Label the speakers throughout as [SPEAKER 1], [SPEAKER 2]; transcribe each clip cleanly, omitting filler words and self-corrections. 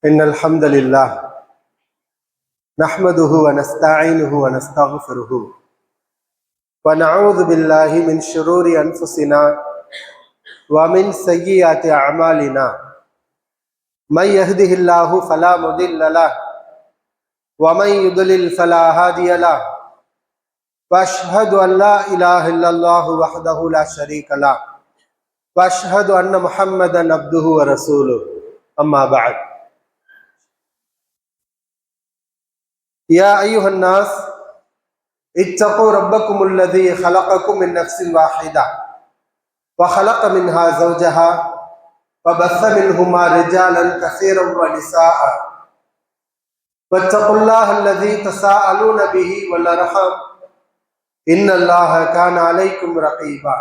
[SPEAKER 1] إن الحمد لله نحمده ونستعينه ونستغفره ونعوذ بالله من شرور أنفسنا ومن سيئات أعمالنا من يهده الله فلا مضل له ومن يضلل فلا هادي له وأشهد أن لا إله إلا الله وحده لا شريك له وأشهد أن محمدا عبده ورسوله أما بعد يا أيها الناس اتقوا ربكم الذي خلقكم من نفس واحدة وخلق منها زوجها وبث منهما رجالا كثيرا ونساء واتقوا الله الذي تساءلون به والأرحام إن الله كان عليكم رقيبا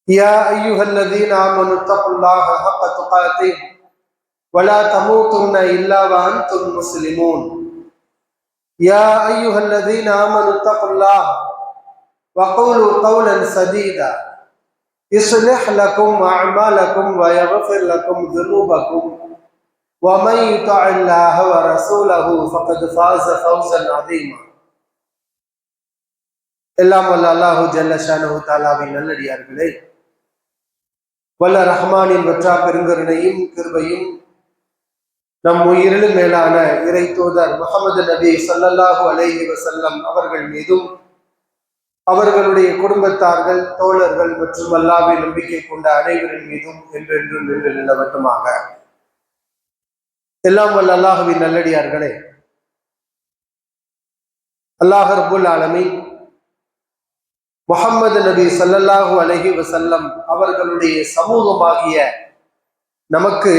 [SPEAKER 1] يا أيها الذين آمنوا اتقوا الله حق تقاته ولا تموتن إلا وأنتم مسلمون يا أيها الذين آمنوا اتقوا الله وقولوا قولا سديدا يصلح لكم أعمالكم ويغفر لكم ذنوبكم ومن يطع الله ورسوله فقد فاز فوزا عظيما எல்லாம் வல்ல அல்லாஹு ஜல்ல ஷானஹு தஆலாவின் நல்லடியார்களே, வல்ல ரஹ்மானின் வற்றா பெருங்கருணையும் கிருபையும் நம் உயிரிலும் மேலான இறை தூதர் முஹம்மது நபி ஸல்லல்லாஹு அலைஹி வஸல்லம் அவர்கள் மீதும் அவர்களுடைய குடும்பத்தார்கள், தோழர்கள் மற்றும் அல்லாஹ்வை நம்பிக்கை கொண்ட அனைவரின் மீதும் என்றென்றும் நின்று நிலவட்டுமாக. எல்லாம் வல்ல அல்லாஹ்வின் நல்லடியார்களே, அல்லாஹ் ரப்புல் ஆலமீன் முஹம்மது நபி ஸல்லல்லாஹு அலைஹி வஸல்லம் அவர்களுடைய சமூகமாகிய நமக்கு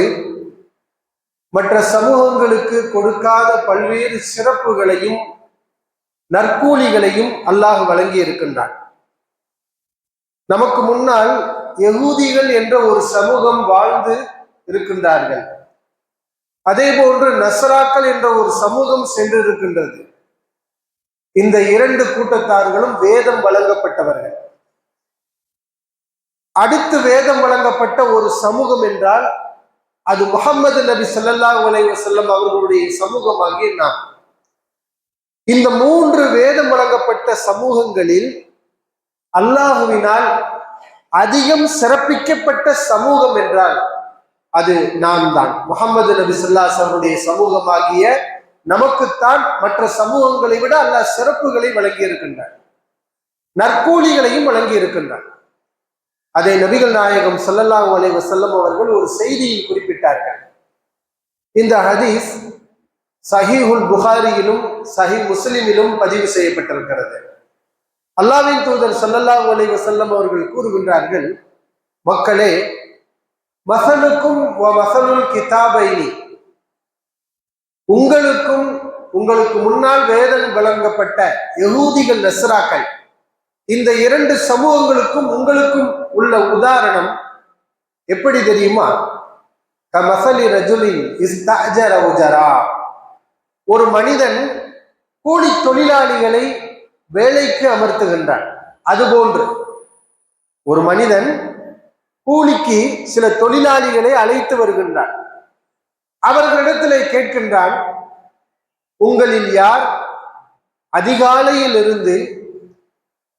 [SPEAKER 1] மற்ற சமூகங்களுக்கு கொடுக்காத பல்வேறு சிறப்புகளையும் நற்கூலிகளையும் அல்லாஹ் வழங்கி இருக்கின்றான். நமக்கு முன்னால் யகூதிகள் என்ற ஒரு சமூகம் வாழ்ந்து இருக்கின்றார்கள். அதே போன்று நஸ்ராக்கள் என்ற ஒரு சமூகம் சென்று இருக்கின்றது. இந்த இரண்டு கூட்டத்தார்களும் வேதம் வழங்கப்பட்டவர்கள். அடுத்து வேதம் வழங்கப்பட்ட ஒரு சமூகம் என்றால் அது முஹம்மது நபி ஸல்லல்லாஹு அலைஹி வஸல்லம் அவர்களுடைய சமூகமாகிய நாம். இந்த மூன்று வேதம் வழங்கப்பட்ட சமூகங்களில் அல்லாஹுவினால் அதிகம் சிறப்பிக்கப்பட்ட சமூகம் என்றால் அது நாம் தான். முஹம்மது நபி ஸல்லல்லாஹு அலைஹி வஸல்லம் சமூகமாகிய நமக்குத்தான் மற்ற சமூகங்களை விட அல்லாஹ் சிறப்புகளை வழங்கி இருக்கின்றார், நற்கூலிகளையும் வழங்கி இருக்கின்றார். அதை நபிகள் நாயகம் ஸல்லல்லாஹு அலைஹி வஸல்லம் அவர்கள் ஒரு செய்தியில் குறிப்பிட்டார்கள். இந்த ஹதீஸ் சஹீஹுல் புகாரியிலும் சஹீஹ் முஸ்லிமிலும் பதிவு செய்யப்பட்டிருக்கிறது. அல்லாஹ்வின் தூதர் ஸல்லல்லாஹு அலைஹி வஸல்லம் அவர்கள் கூறுகின்றார்கள், மக்களே, மஸலுக்கும் வ மஸலுல் கிதாபைனி, உங்களுக்கும் உங்களுக்கு முன்னால் வேதம் வழங்கப்பட்ட யகூதிகள் நஸ்ராக்கள் இந்த இரண்டு சமூகங்களுக்கும் உங்களுக்கும் உள்ள உதாரணம் எப்படி தெரியுமா? கமஸலி ரஜுலின் இஸ்தஅஜர உஜரா, ஒரு மனிதன் கூலி தொழிலாளிகளை வேலைக்கு அமர்த்துகின்றான். அதுபோன்று ஒரு மனிதன் கூலிக்கு சில தொழிலாளிகளை அழைத்து வருகின்றான். அவர்களிடத்திலே கேட்கின்றான், உங்களில் யார் அதிகாலையில் இருந்து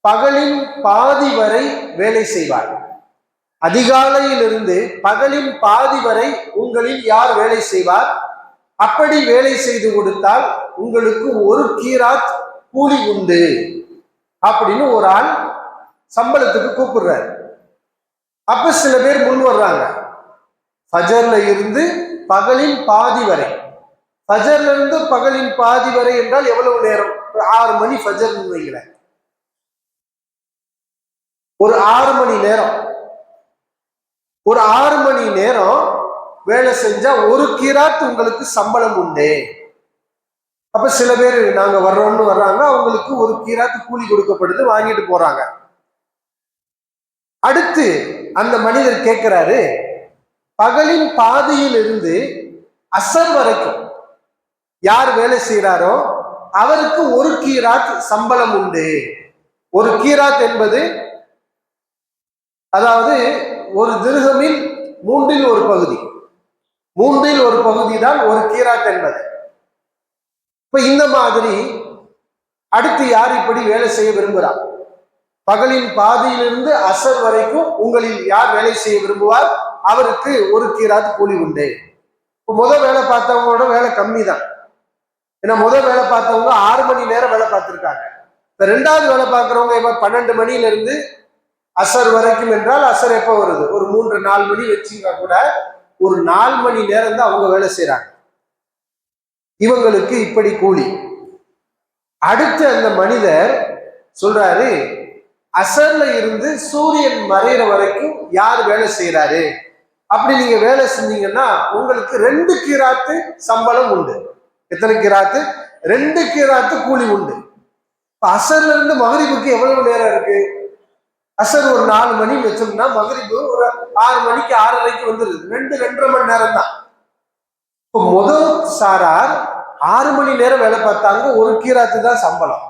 [SPEAKER 1] பகலின் பாதி வரை வேலை செய்வார்? அதிகாலையில் இருந்து பகலின் பாதி வரை உங்களில் யார் வேலை செய்வார்? அப்படி வேலை செய்து கொடுத்தால் உங்களுக்கு ஒரு கீராத் கூலி உண்டு அப்படின்னு ஒரு ஆள் சம்பளத்துக்கு கூப்பிடுறாரு. அப்ப சில பேர் முன் வர்றாங்க. ஃபஜர்ல இருந்து பகலின் பாதி வரை. ஃபஜர்ல இருந்து பகலின் பாதி வரை என்றால் எவ்வளவு நேரம்? 6 மணி ஃபஜர் வைங்களேன், ஒரு 6 மணி நேரம். ஒரு 6 மணி நேரம் வேலை செஞ்சா ஒரு கீராத் உங்களுக்கு சம்பளம் உண்டு. அப்ப சில பேர் நாங்க வர்றோம்னு வர்றாங்க, அவங்களுக்கு ஒரு கீராத் கூலி கொடுக்கப்படுது, வாங்கிட்டு போறாங்க. அடுத்து அந்த மனிதர் கேட்கிறாரு, பகலின் பாதியில் இருந்து அசர் வரைக்கும் யார் வேலை செய்யறாரோ அவருக்கு ஒரு கீராத் சம்பளம் உண்டு. ஒரு கீராத் என்பது அதாவது ஒரு திர்ஹமில் 1/3 பகுதி. மூன்றில் ஒரு பகுதி தான் ஒரு கீராத் என்பது. இப்ப இந்த மாதிரி அடுத்து யார் இப்படி வேலை செய்ய விரும்புகிறார்? பகலின் பாதியிலிருந்து அசர் வரைக்கும் உங்களில் யார் வேலை செய்ய விரும்புவார், அவருக்கு ஒரு கீராத் கூலி உண்டு. இப்போ முதல் வேலை பார்த்தவங்களோட வேலை கம்மி தான். ஏன்னா முதல் வேலை பார்த்தவங்க 6 மணி நேரம் வேலை பார்த்துருக்காங்க. இப்ப ரெண்டாவது வேலை பார்க்குறவங்க இப்ப 12 மணில இருந்து அசர் வரைக்கும் என்றால் அசர் எப்போ வருது, ஒரு 3-4 மணி வச்சுங்க கூட ஒரு 4 மணி நேரம் தான் அவங்க வேலை செய்யறாங்க. இவங்களுக்கு இப்படி கூலி. அடுத்து அந்த மனிதர் சொல்றாரு, அசர்ல இருந்து சூரியன் மறைகிற வரைக்கும் யார் வேலை செய்யறாரு, அப்படி நீங்க வேலை செஞ்சீங்கன்னா உங்களுக்கு 2 கீராத்து சம்பளம் உண்டு. எத்தனை கீராத்து? 2 கீராத்து கூலி உண்டு. அசர்ல இருந்து மகரிபுக்கு எவ்வளவு நேரம் இருக்கு? அசர் ஒரு 4 மணி வச்சோம்னா மகரிபு ஒரு 6 மணிக்கு 6:30க்கு வந்துருது. 2-2.5 மணி நேரம் தான். இப்போ முதல் சாரார் 6 மணி நேரம் வேலை பார்த்தாங்க, ஒரு கீராத்து தான் சம்பளம்.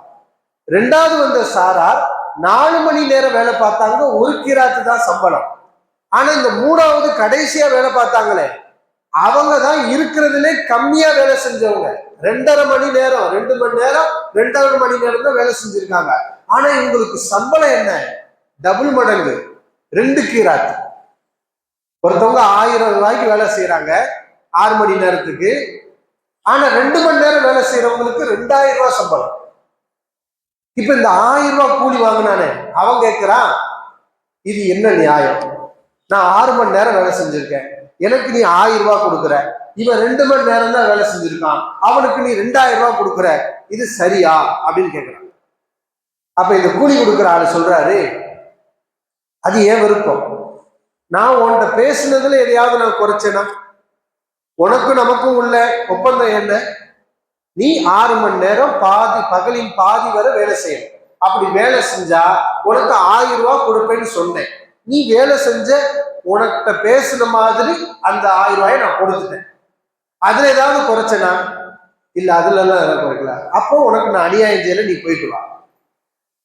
[SPEAKER 1] ரெண்டாவது வந்த சாரார் 4 மணி நேரம் வேலை பார்த்தாங்க, ஒரு கீராத்து தான் சம்பளம். ஆனா இந்த மூணாவது கடைசியா வேலை பார்த்தாங்களே, அவங்க தான் இருக்கிறதுலே கம்மியா வேலை செஞ்சவங்க. 2.5 மணி நேரம், 2 மணி நேரம், 2.5 மணி நேரம் தான் வேலை செஞ்சிருக்காங்க. ஆனா இவங்களுக்கு சம்பளம் என்ன? டபுள் மடங்கு, 2 கீராத். ஒருத்தவங்க 1000 ரூபாய்க்கு வேலை செய்யறாங்க 6 மணி நேரத்துக்கு. ஆனா 2 மணி நேரம் வேலை செய்யறவங்களுக்கு 2000 ரூபாய் சம்பளம். இப்ப இந்த 1000 ரூபாய் கூலி வாங்கினானே அவன் கேட்கிறான், இது என்ன நியாயம்? நான் 6 மணி நேரம் வேலை செஞ்சிருக்கேன், எனக்கு நீ 1000 ரூபாய் கொடுக்குற. இவன் 2 மணி நேரம் தான் வேலை செஞ்சிருக்கான், அவனுக்கு நீ 2000 ரூபாய் கொடுக்குற, இது சரியா அப்படின்னு கேட்கிறான். அப்ப இந்த கூலி கொடுக்குற ஆளு சொல்றாரு, அது ஏன் விருப்பம். நான் உன்கிட்ட பேசுனதுல எதையாவது நான் குறைச்சேனா? உனக்கும் நமக்கும் உள்ள ஒப்பந்தம் என்ன? நீ 6 மணி நேரம் பகலின் பாதி வரை வேலை செய்யணும். அப்படி வேலை செஞ்சா உனக்கு 1000 ரூபாய் கொடுப்பேன்னு சொன்னேன். நீ வேலை செஞ்ச, உனக்கிட்ட பேசுன மாதிரி அந்த 1000 ரூபாயை நான் கொடுத்துட்டேன். அதுல ஏதாவது குறைச்சனா? இல்ல, அதுல எல்லாம் குறைக்கல. அப்போ உனக்கு நான் அநியாயம் செய்யல, நீ போயிட்டு வா.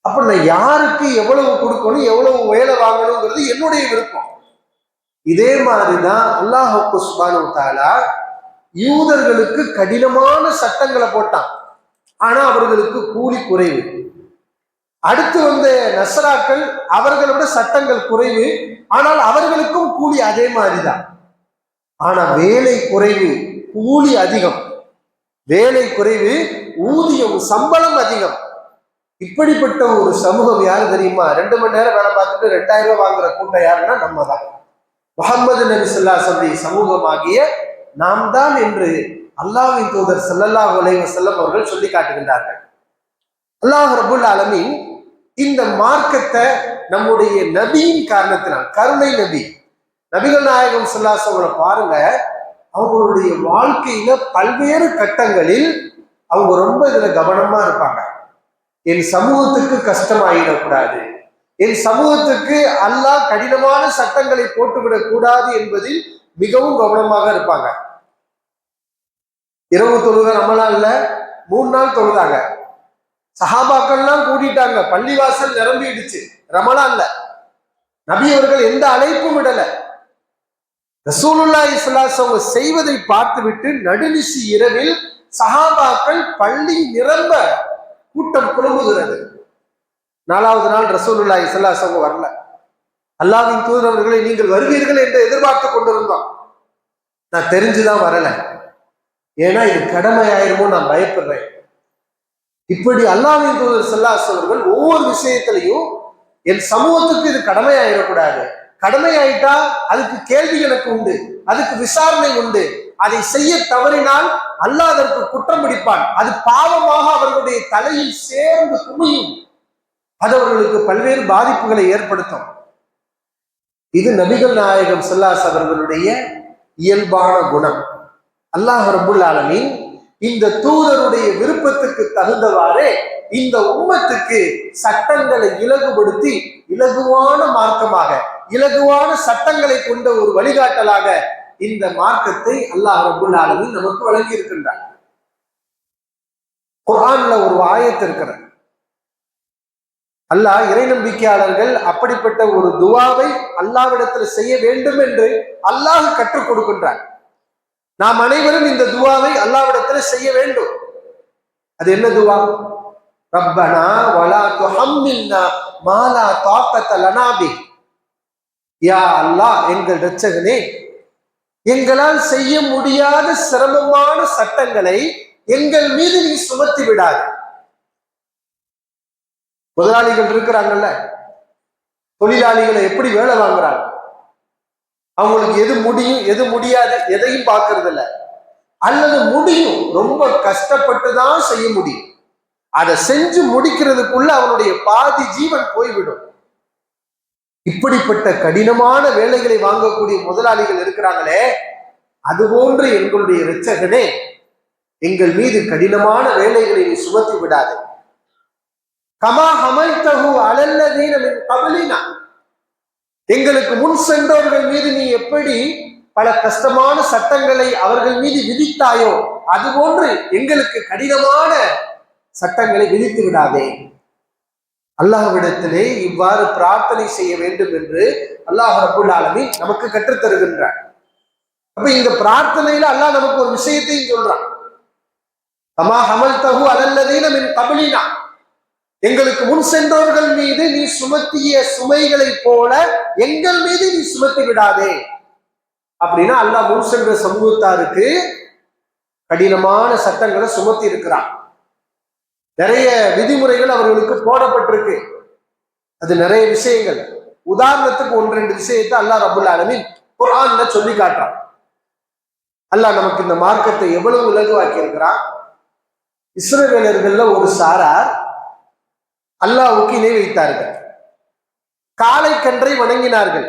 [SPEAKER 1] அப்ப நான் யாருக்கு எவ்வளவு கொடுக்கணும், எவ்வளவு வேலை வாங்கணுங்கிறது என்னுடைய விருப்பம். இதே மாதிரிதான் அல்லாஹ் சுப்ஹானஹு வ தஆலா யூதர்களுக்கு கடினமான சட்டங்களை போட்டான். ஆனா அவர்களுக்கு கூலி குறைவு. அடுத்து வந்த நஸ்ராக்கள், அவர்களோட சட்டங்கள் குறைவு, ஆனால் அவர்களுக்கும் கூலி அதே மாதிரிதான். ஆனா வேலை குறைவு, கூலி அதிகம். வேலை குறைவு, ஊதியம் சம்பளம் அதிகம். இப்படிப்பட்ட ஒரு சமூகம் யாரு தெரியுமா? 2 மணி நேரம் வேலை பார்த்துட்டு 2000 ரூபாய் வாங்குற கூட்டம் யாருன்னா நம்ம தான். முஹம்மது நபி ஸல்லல்லாஹு அலைஹி வஸல்லம் சமூகமாகிய நாம் தான் என்று அல்லாஹ்வின் தூதர் ஸல்லல்லாஹு அலைஹி வஸல்லம் அவர்கள் சொல்லி காட்டுகின்றார்கள். அல்லாஹ் ரப்புல் ஆலமீன் இந்த மார்க்கத்தை நம்முடைய நபியின் காரணத்தினால், கருணை நபி நபிகள் நாயகம் ஸல்லல்லாஹு அலைஹி வஸல்லம் பாருங்க, அவங்களுடைய வாழ்க்கையில பல்வேறு கட்டங்களில் அவங்க ரொம்ப இதுல கவனமா இருப்பாங்க. என் சமூகத்துக்கு கஷ்டமாயிடக்கூடாது, என் சமூகத்துக்கு அல்லாஹ் கடினமான சட்டங்களை போட்டுவிடக் கூடாது என்பதில் மிகவும் கவனமாக இருப்பாங்க. இரவு தொழுக நம்மளாம் இல்ல, 3 நாள் தொழுதாங்க. சஹாபாக்கள்லாம் கூட்டிட்டாங்க, பள்ளிவாசல் நிரம்பிடுச்சு. ரமலான்ல நபி அவர்கள் எந்த அழைப்பும் விடல. ரசூலுல்லாஹி ஸல்லல்லாஹு அலைஹி வஸல்லம் செய்வதை பார்த்துவிட்டு நடுநிசி இரவில் சஹாபாக்கள் பள்ளி நிரம்ப கூட்டம் குழுமுகிறது. 4வது நாள் ரசூலுல்லாஹி ஸல்லல்லாஹு அலைஹி வஸல்லம் வரல. அல்லாஹ்வின் தூதர் அவர்களை நீங்கள் வருவீர்கள் என்று எதிர்பார்த்து கொண்டிருந்தோம், நான் தெரிஞ்சுதான் வரல, ஏன்னா இது கடமை ஆயிருமோ நான் பயப்படுறேன். இப்படி அல்லாஹ்வின் தூதர் ஸல்லல்லாஹு அலைஹி வஸல்லம் அவர்கள் ஒவ்வொரு விஷயத்திலையும் என் சமூகத்துக்கு இது கடமை ஆயிடக்கூடாது, கடமை ஆயிட்டா அதுக்கு கேள்வி எனக்கு உண்டு, அதுக்கு விசாரணை உண்டு, அதை செய்ய தவறினால் அல்லாஹ் அதற்கு குற்றம் பிடிப்பான், அது பாவமாக அவர்களுடைய தலையில் சேர்ந்து குமியும், அது அவர்களுக்கு பல்வேறு பாதிப்புகளை ஏற்படுத்தும். இது நபிகள் நாயகம் ஸல்லல்லாஹு அலைஹி வஸல்லம் அவர்களுடைய இயல்பான குணம். அல்லாஹ் ரப்புல் ஆலமீன் இந்த தூதருடைய விருப்பத்துக்கு தகுந்தவாறே இந்த உம்மத்துக்கு சட்டங்களை இலகுபடுத்தி இலகுவான மார்க்கமாக, இலகுவான சட்டங்களை கொண்ட ஒரு வழிகாட்டலாக இந்த மார்க்கத்தை அல்லாஹ் ரப்புல் ஆலமீன் நமக்கு வழங்கி இருக்கின்றார். குர்ஆன்ல ஒரு ஆயத்து இருக்கிறது. அல்லாஹ் இறை நம்பிக்கையாளர்கள் அப்படிப்பட்ட ஒரு துவாவை அல்லாஹ்விடத்தில் செய்ய வேண்டும் என்று அல்லாஹ் கற்றுக் கொடுக்கின்றார். நாம் அனைவரும் இந்த துவாவை அல்லாஹ்விடத்தில் செய்ய வேண்டும். அது என்ன துவா? ரப்பனா வலா துஹம்மில்னா மா லா தாக்கத லனா பி. யா அல்லாஹ், எங்கள் இரட்சகனே, எங்களால் செய்ய முடியாத சிரமமான சட்டங்களை எங்கள் மீது நீ சுமத்தி விடாது. முதலாளிகள் இருக்கிறாங்கல்ல, தொழிலாளிகளை எப்படி வேலை வாங்குறாங்க? அவங்களுக்கு எது முடியும் எது முடியாது எதையும் பார்க்கறது இல்ல. அல்லது முடியும், ரொம்ப கஷ்டப்பட்டு தான் செய்ய முடியும். அதை செஞ்சு முடிக்கிறதுக்குள்ள அவனுடைய பாதி ஜீவன் போய்விடும். இப்படிப்பட்ட கடினமான வேலைகளை வாங்கக்கூடிய முதலாளிகள் இருக்கிறாங்களே, அதுபோன்று எங்களுடைய இரட்சகனே, எங்கள் மீது கடினமான வேலைகளை நீ சுமத்தி விடாது. கமா ஹமைத்தஹு அலல்லதீன மின் கப்லினா, எங்களுக்கு முன் சென்றவர்கள் மீது நீ எப்படி பல கஷ்டமான சட்டங்களை அவர்கள் மீது விதித்தாயோ, அதுபோன்று எங்களுக்கு கடினமான சட்டங்களை விதித்து விடாதே. அல்லாஹ்விடத்திலே இவ்வாறு பிரார்த்தனை செய்ய வேண்டும் என்று அல்லாஹ் ரப்புல் ஆலமீன் நமக்கு கற்றுத் தருகின்றார். அப்ப இந்த பிரார்த்தனையில அல்லாஹ் நமக்கு ஒரு விஷயத்தையும் சொல்றான். கமா ஹமல்தஹு அலல்லதீன மின் கப்லினா, எங்களுக்கு முன் சென்றவர்கள் மீது நீ சுமத்திய சுமைகளை போல எங்கள் மீது நீ சுமத்தி விடாதே. அப்படின்னா அல்லாஹ் முன் சென்ற சமூகத்தாருக்கு கடினமான சட்டங்களை சுமத்தி இருக்கிறான். நிறைய விதிமுறைகள் அவர்களுக்கு போடப்பட்டிருக்கு. அது நிறைய விஷயங்கள். உதாரணத்துக்கு 1-2 விஷயத்தை அல்லாஹ் ரப்புல் ஆலமீன் குர்ஆன்ல சொல்லி காட்டுறான். அல்லாஹ் நமக்கு இந்த மார்க்கத்தை எவ்வளவு இலகுவாக்கி இருக்கிறான். இஸ்ரவேலர்கள்ல ஒரு சாரார் அல்லாஹ்வுக்கு இணை வைத்தார்கள், காளை கன்றை வணங்கினார்கள்.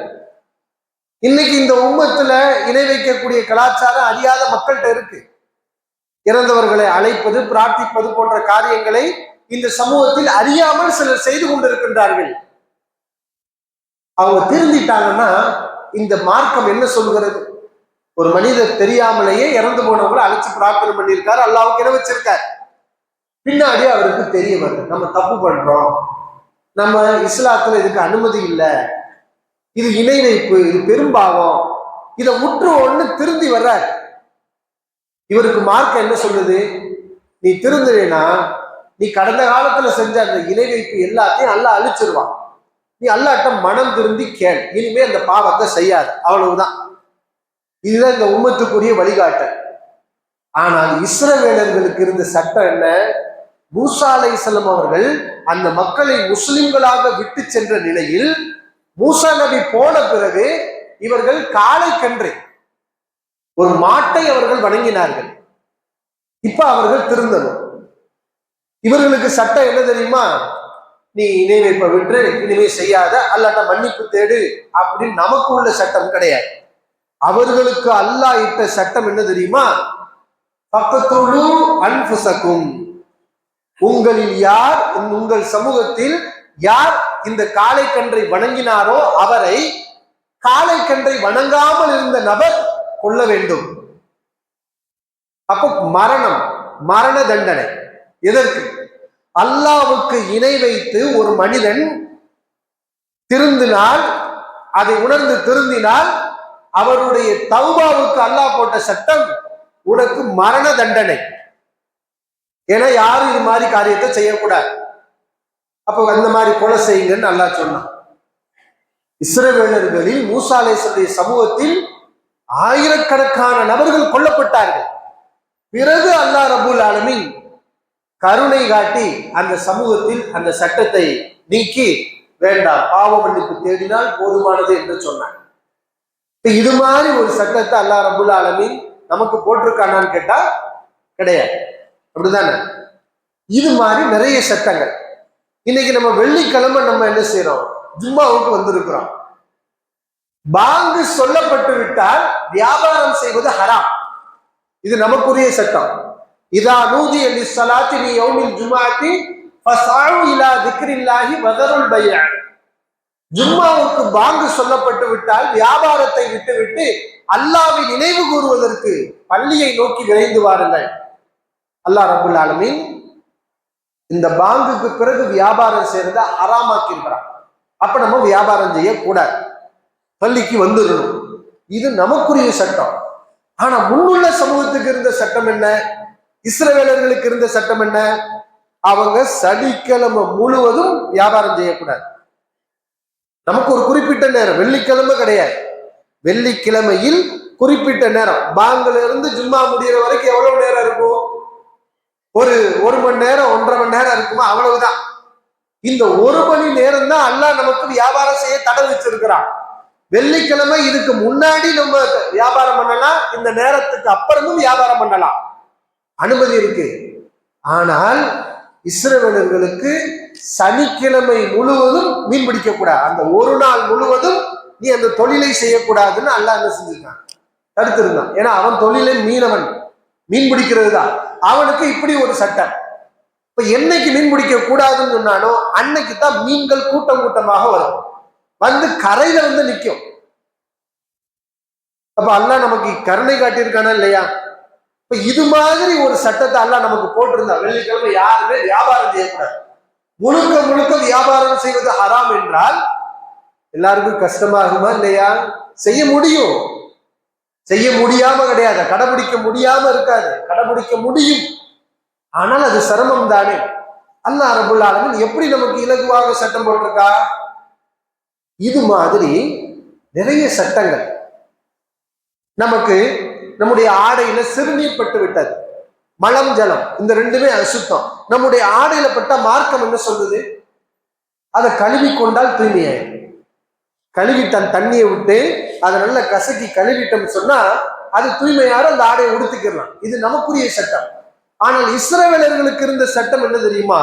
[SPEAKER 1] இன்னைக்கு இந்த உம்மத்துல இணை வைக்கக்கூடிய கலாச்சாரம் அறியாத மக்கள்கிட்ட இருக்கு. இறந்தவர்களை அழைப்பது, பிரார்த்திப்பது போன்ற காரியங்களை இந்த சமூகத்தில் அறியாமல் சிலர் செய்து கொண்டிருக்கின்றார்கள். அவங்க திருந்திட்டாங்கன்னா இந்த மார்க்கம் என்ன சொல்கிறது? ஒரு மனிதர் தெரியாமலேயே இறந்து போனவங்களை அழைச்சு பிரார்த்தனை பண்ணியிருக்காரு, அல்லாஹ்வுக்கு இணை வச்சிருக்காரு. பின்னாடி அவருக்கு தெரிய வருது, நம்ம தப்பு பண்றோம், நம்ம இஸ்லாத்துல இதுக்கு அனுமதி இல்லை, இது இணை வைப்பு, இது பெரும்பாவம், இதை முற்று ஒண்ணு திருந்தி வர்றாரு. இவருக்கு மார்க்கம் என்ன சொல்லுது? நீ திருந்துவேனா, நீ கடந்த காலத்துல செஞ்ச அந்த இணை வைப்பு எல்லாத்தையும் அல்லாஹ் அழிச்சிருவான். நீ அல்லாஹ்ட்ட மனம் திருந்தி கேள், இனிமே அந்த பாவத்தை செய்யாது, அவ்வளவுதான். இதுதான் இந்த உம்மத்துக்குரிய வழிகாட்டல். ஆனால் இஸ்ரவேலர்களுக்கு இருந்த சட்டம் என்ன? மூசா அலைஹிஸ்ஸலாம் அவர்கள் அந்த மக்களை முஸ்லிம்களாக விட்டு சென்ற நிலையில் மூசா நபி போன பிறகு இவர்கள் காளை கன்றை, ஒரு மாட்டை அவர்கள் வணங்கினார்கள். இப்ப அவர்கள் திருந்தணும். இவர்களுக்கு சட்டம் என்ன தெரியுமா? நீ இணை வைப்ப விட்டு இனிமே செய்யாத, அல்லாஹ்ட்ட மன்னிப்பு தேடு அப்படின்னு நமக்கு உள்ள சட்டம் கிடையாது. அவர்களுக்கு அல்லாஹ் இட்ட சட்டம் என்ன தெரியுமா? ஃபக்துலு அன்ஃபுஸகும், உங்களில் யார், உங்கள் சமூகத்தில் யார் இந்த காளை கன்றை வணங்கினாரோ அவரை காளை கன்றை வணங்காமல் இருந்த நபர் கொள்ள வேண்டும். அப்போ மரணம், மரண தண்டனை. எதற்கு? அல்லாஹ்வுக்கு இணை வைத்து ஒரு மனிதன் திருந்தினால், அதை உணர்ந்து திருந்தினால், அவருடைய தௌபாவுக்கு அல்லாஹ் போட்ட சட்டம் உனக்கு மரண தண்டனை. ஏன்னா யாரும் இது மாதிரி காரியத்தை செய்யக்கூடாது. அப்போ அந்த மாதிரி கொலை செய்யுங்கன்னு அல்லாஹ் சொன்னான். இஸ்ரவேலர்களில் மூசா அலைஹிஸ்ஸலாம் சமூகத்தில் ஆயிரக்கணக்கான நபர்கள் கொல்லப்பட்டார்கள். பிறகு அல்லாஹ் ரப்புல் ஆலமீன் கருணை காட்டி அந்த சமூகத்தில் அந்த சட்டத்தை நீக்கி, வேண்டாம், பாவ மன்னிப்பு தேடினால் போதுமானது என்று சொன்னாங்க. இது மாதிரி ஒரு சட்டத்தை அல்லாஹ் ரப்புல் ஆலமீன் நமக்கு போட்டிருக்கானான்னு கேட்டா கிடையாது. அப்படிதானே? இது மாதிரி நிறைய சட்டங்கள். இன்னைக்கு நம்ம வெள்ளிக்கிழமை நம்ம என்ன செய்யறோம்? ஜும்மாவுக்கு வந்திருக்கிறோம். பாங்கு சொல்லப்பட்டு விட்டால் வியாபாரம் செய்வது ஹராம். இது நமக்குரிய சட்டம். இதா நூதிய லிஸ்ஸலாத்தி ஃபி யௌமில் ஜும்ஆத்தி ஃபஸ்அஉ இலா திக்ரில்லாஹி வதருல் பைஅ. ஜும்மாவுக்கு பாங்கு சொல்லப்பட்டு விட்டால் வியாபாரத்தை விட்டுவிட்டு அல்லாஹ்வை நினைவு கூறுவதற்கு பள்ளியை நோக்கி விரைந்து வாருங்கள். அல்லாஹ் ரப்புல் ஆலமீன் இந்த பாங்குக்கு பிறகு வியாபாரம் செய்யறத ஹராமாக்கி இருக்கிறான். அப்ப நம்ம வியாபாரம் செய்யக்கூடாது, பள்ளிக்கு வந்துடணும். இது நமக்குரிய சட்டம். ஆனா முன்னுள்ள சமூகத்துக்கு இருந்த சட்டம் என்ன? இஸ்ரவேலர்களுக்கு இருந்த சட்டம் என்ன? அவங்க சனிக்கிழமை முழுவதும் வியாபாரம் செய்யக்கூடாது. நமக்கு ஒரு குறிப்பிட்ட நேரம், வெள்ளிக்கிழமை கிடையாது. வெள்ளிக்கிழமையில் குறிப்பிட்ட நேரம், பாங்குல இருந்து ஜும்மா முடிகிற வரைக்கும் எவ்வளவு நேரம் இருக்கும்? ஒரு மணி நேரம், 1.5 மணி நேரம் இருக்குமா? அவ்வளவுதான். இந்த 1 மணி நேரம் தான் அல்லாஹ் நமக்கு வியாபாரம் செய்ய தடை வச்சிருக்கிறான். வெள்ளிக்கிழமை இதுக்கு முன்னாடி நம்ம வியாபாரம் பண்ணலாம், இந்த நேரத்துக்கு அப்புறமும் வியாபாரம் பண்ணலாம், அனுமதி இருக்கு. ஆனால் இஸ்ரவேலர்களுக்கு சனிக்கிழமை முழுவதும் மீன் பிடிக்க கூடாது. அந்த ஒரு நாள் முழுவதும் நீ அந்த தொழிலை செய்யக்கூடாதுன்னு அல்லாஹ் என்ன செஞ்சிருக்கான்? தடுத்திருந்தான். ஏன்னா அவன் தொழிலை மீனவன், மீன் பிடிக்கிறது தான் அவனுக்கு இப்படி ஒரு சட்டம். இப்ப என்னைக்கு மீன் பிடிக்க கூடாதுன்னு சொன்னானோ அன்னைக்கு தான் மீன்கள் கூட்டம் கூட்டமாக வரும், வந்து கரையில வந்து நிற்கும். அப்ப அல்லாஹ் நமக்கு கருணை காட்டியிருக்கானா இல்லையா? இப்ப இது மாதிரி ஒரு சட்டத்தை அல்லாஹ் நமக்கு போட்டிருந்தா, வெள்ளிக்கிழமை யாருமே வியாபாரம் செய்யக்கூடாது, முழுக்க முழுக்க வியாபாரம் செய்வது ஹராம் என்றால் எல்லாருக்கும் கஷ்டமாகுமா இல்லையா? செய்ய முடியும், செய்ய முடியாம கிடையாது, கடைபிடிக்க முடியாம இருக்காது, கடைபிடிக்க முடியும். ஆனால் அது சிரமம் தானே. அல்லாஹ் ரப்பல் ஆலமீன் எப்படி நமக்கு இலகுவாக சட்டம் போட்டிருக்கா? இது மாதிரி நிறைய சட்டங்கள். நமக்கு நம்முடைய ஆடையில சிறுநீர் பட்டு விட்டது, மலம் ஜலம் இந்த ரெண்டுமே அசுத்தம். நம்முடைய ஆடையில பட்ட மார்க்கம் என்ன சொல்லுது? அதை கழுவி கொண்டால் தூய்மையாயிரும். கழுவி தன் தண்ணியை விட்டு அதை நல்ல கசக்கி கழுவிட்டோம்னு சொன்னா அது தூய்மையார அந்த ஆடையை உடுத்திக்கலாம். இது நமக்குரிய சட்டம். ஆனால் இஸ்ரவேலர்களுக்கு இருந்த சட்டம் என்ன தெரியுமா?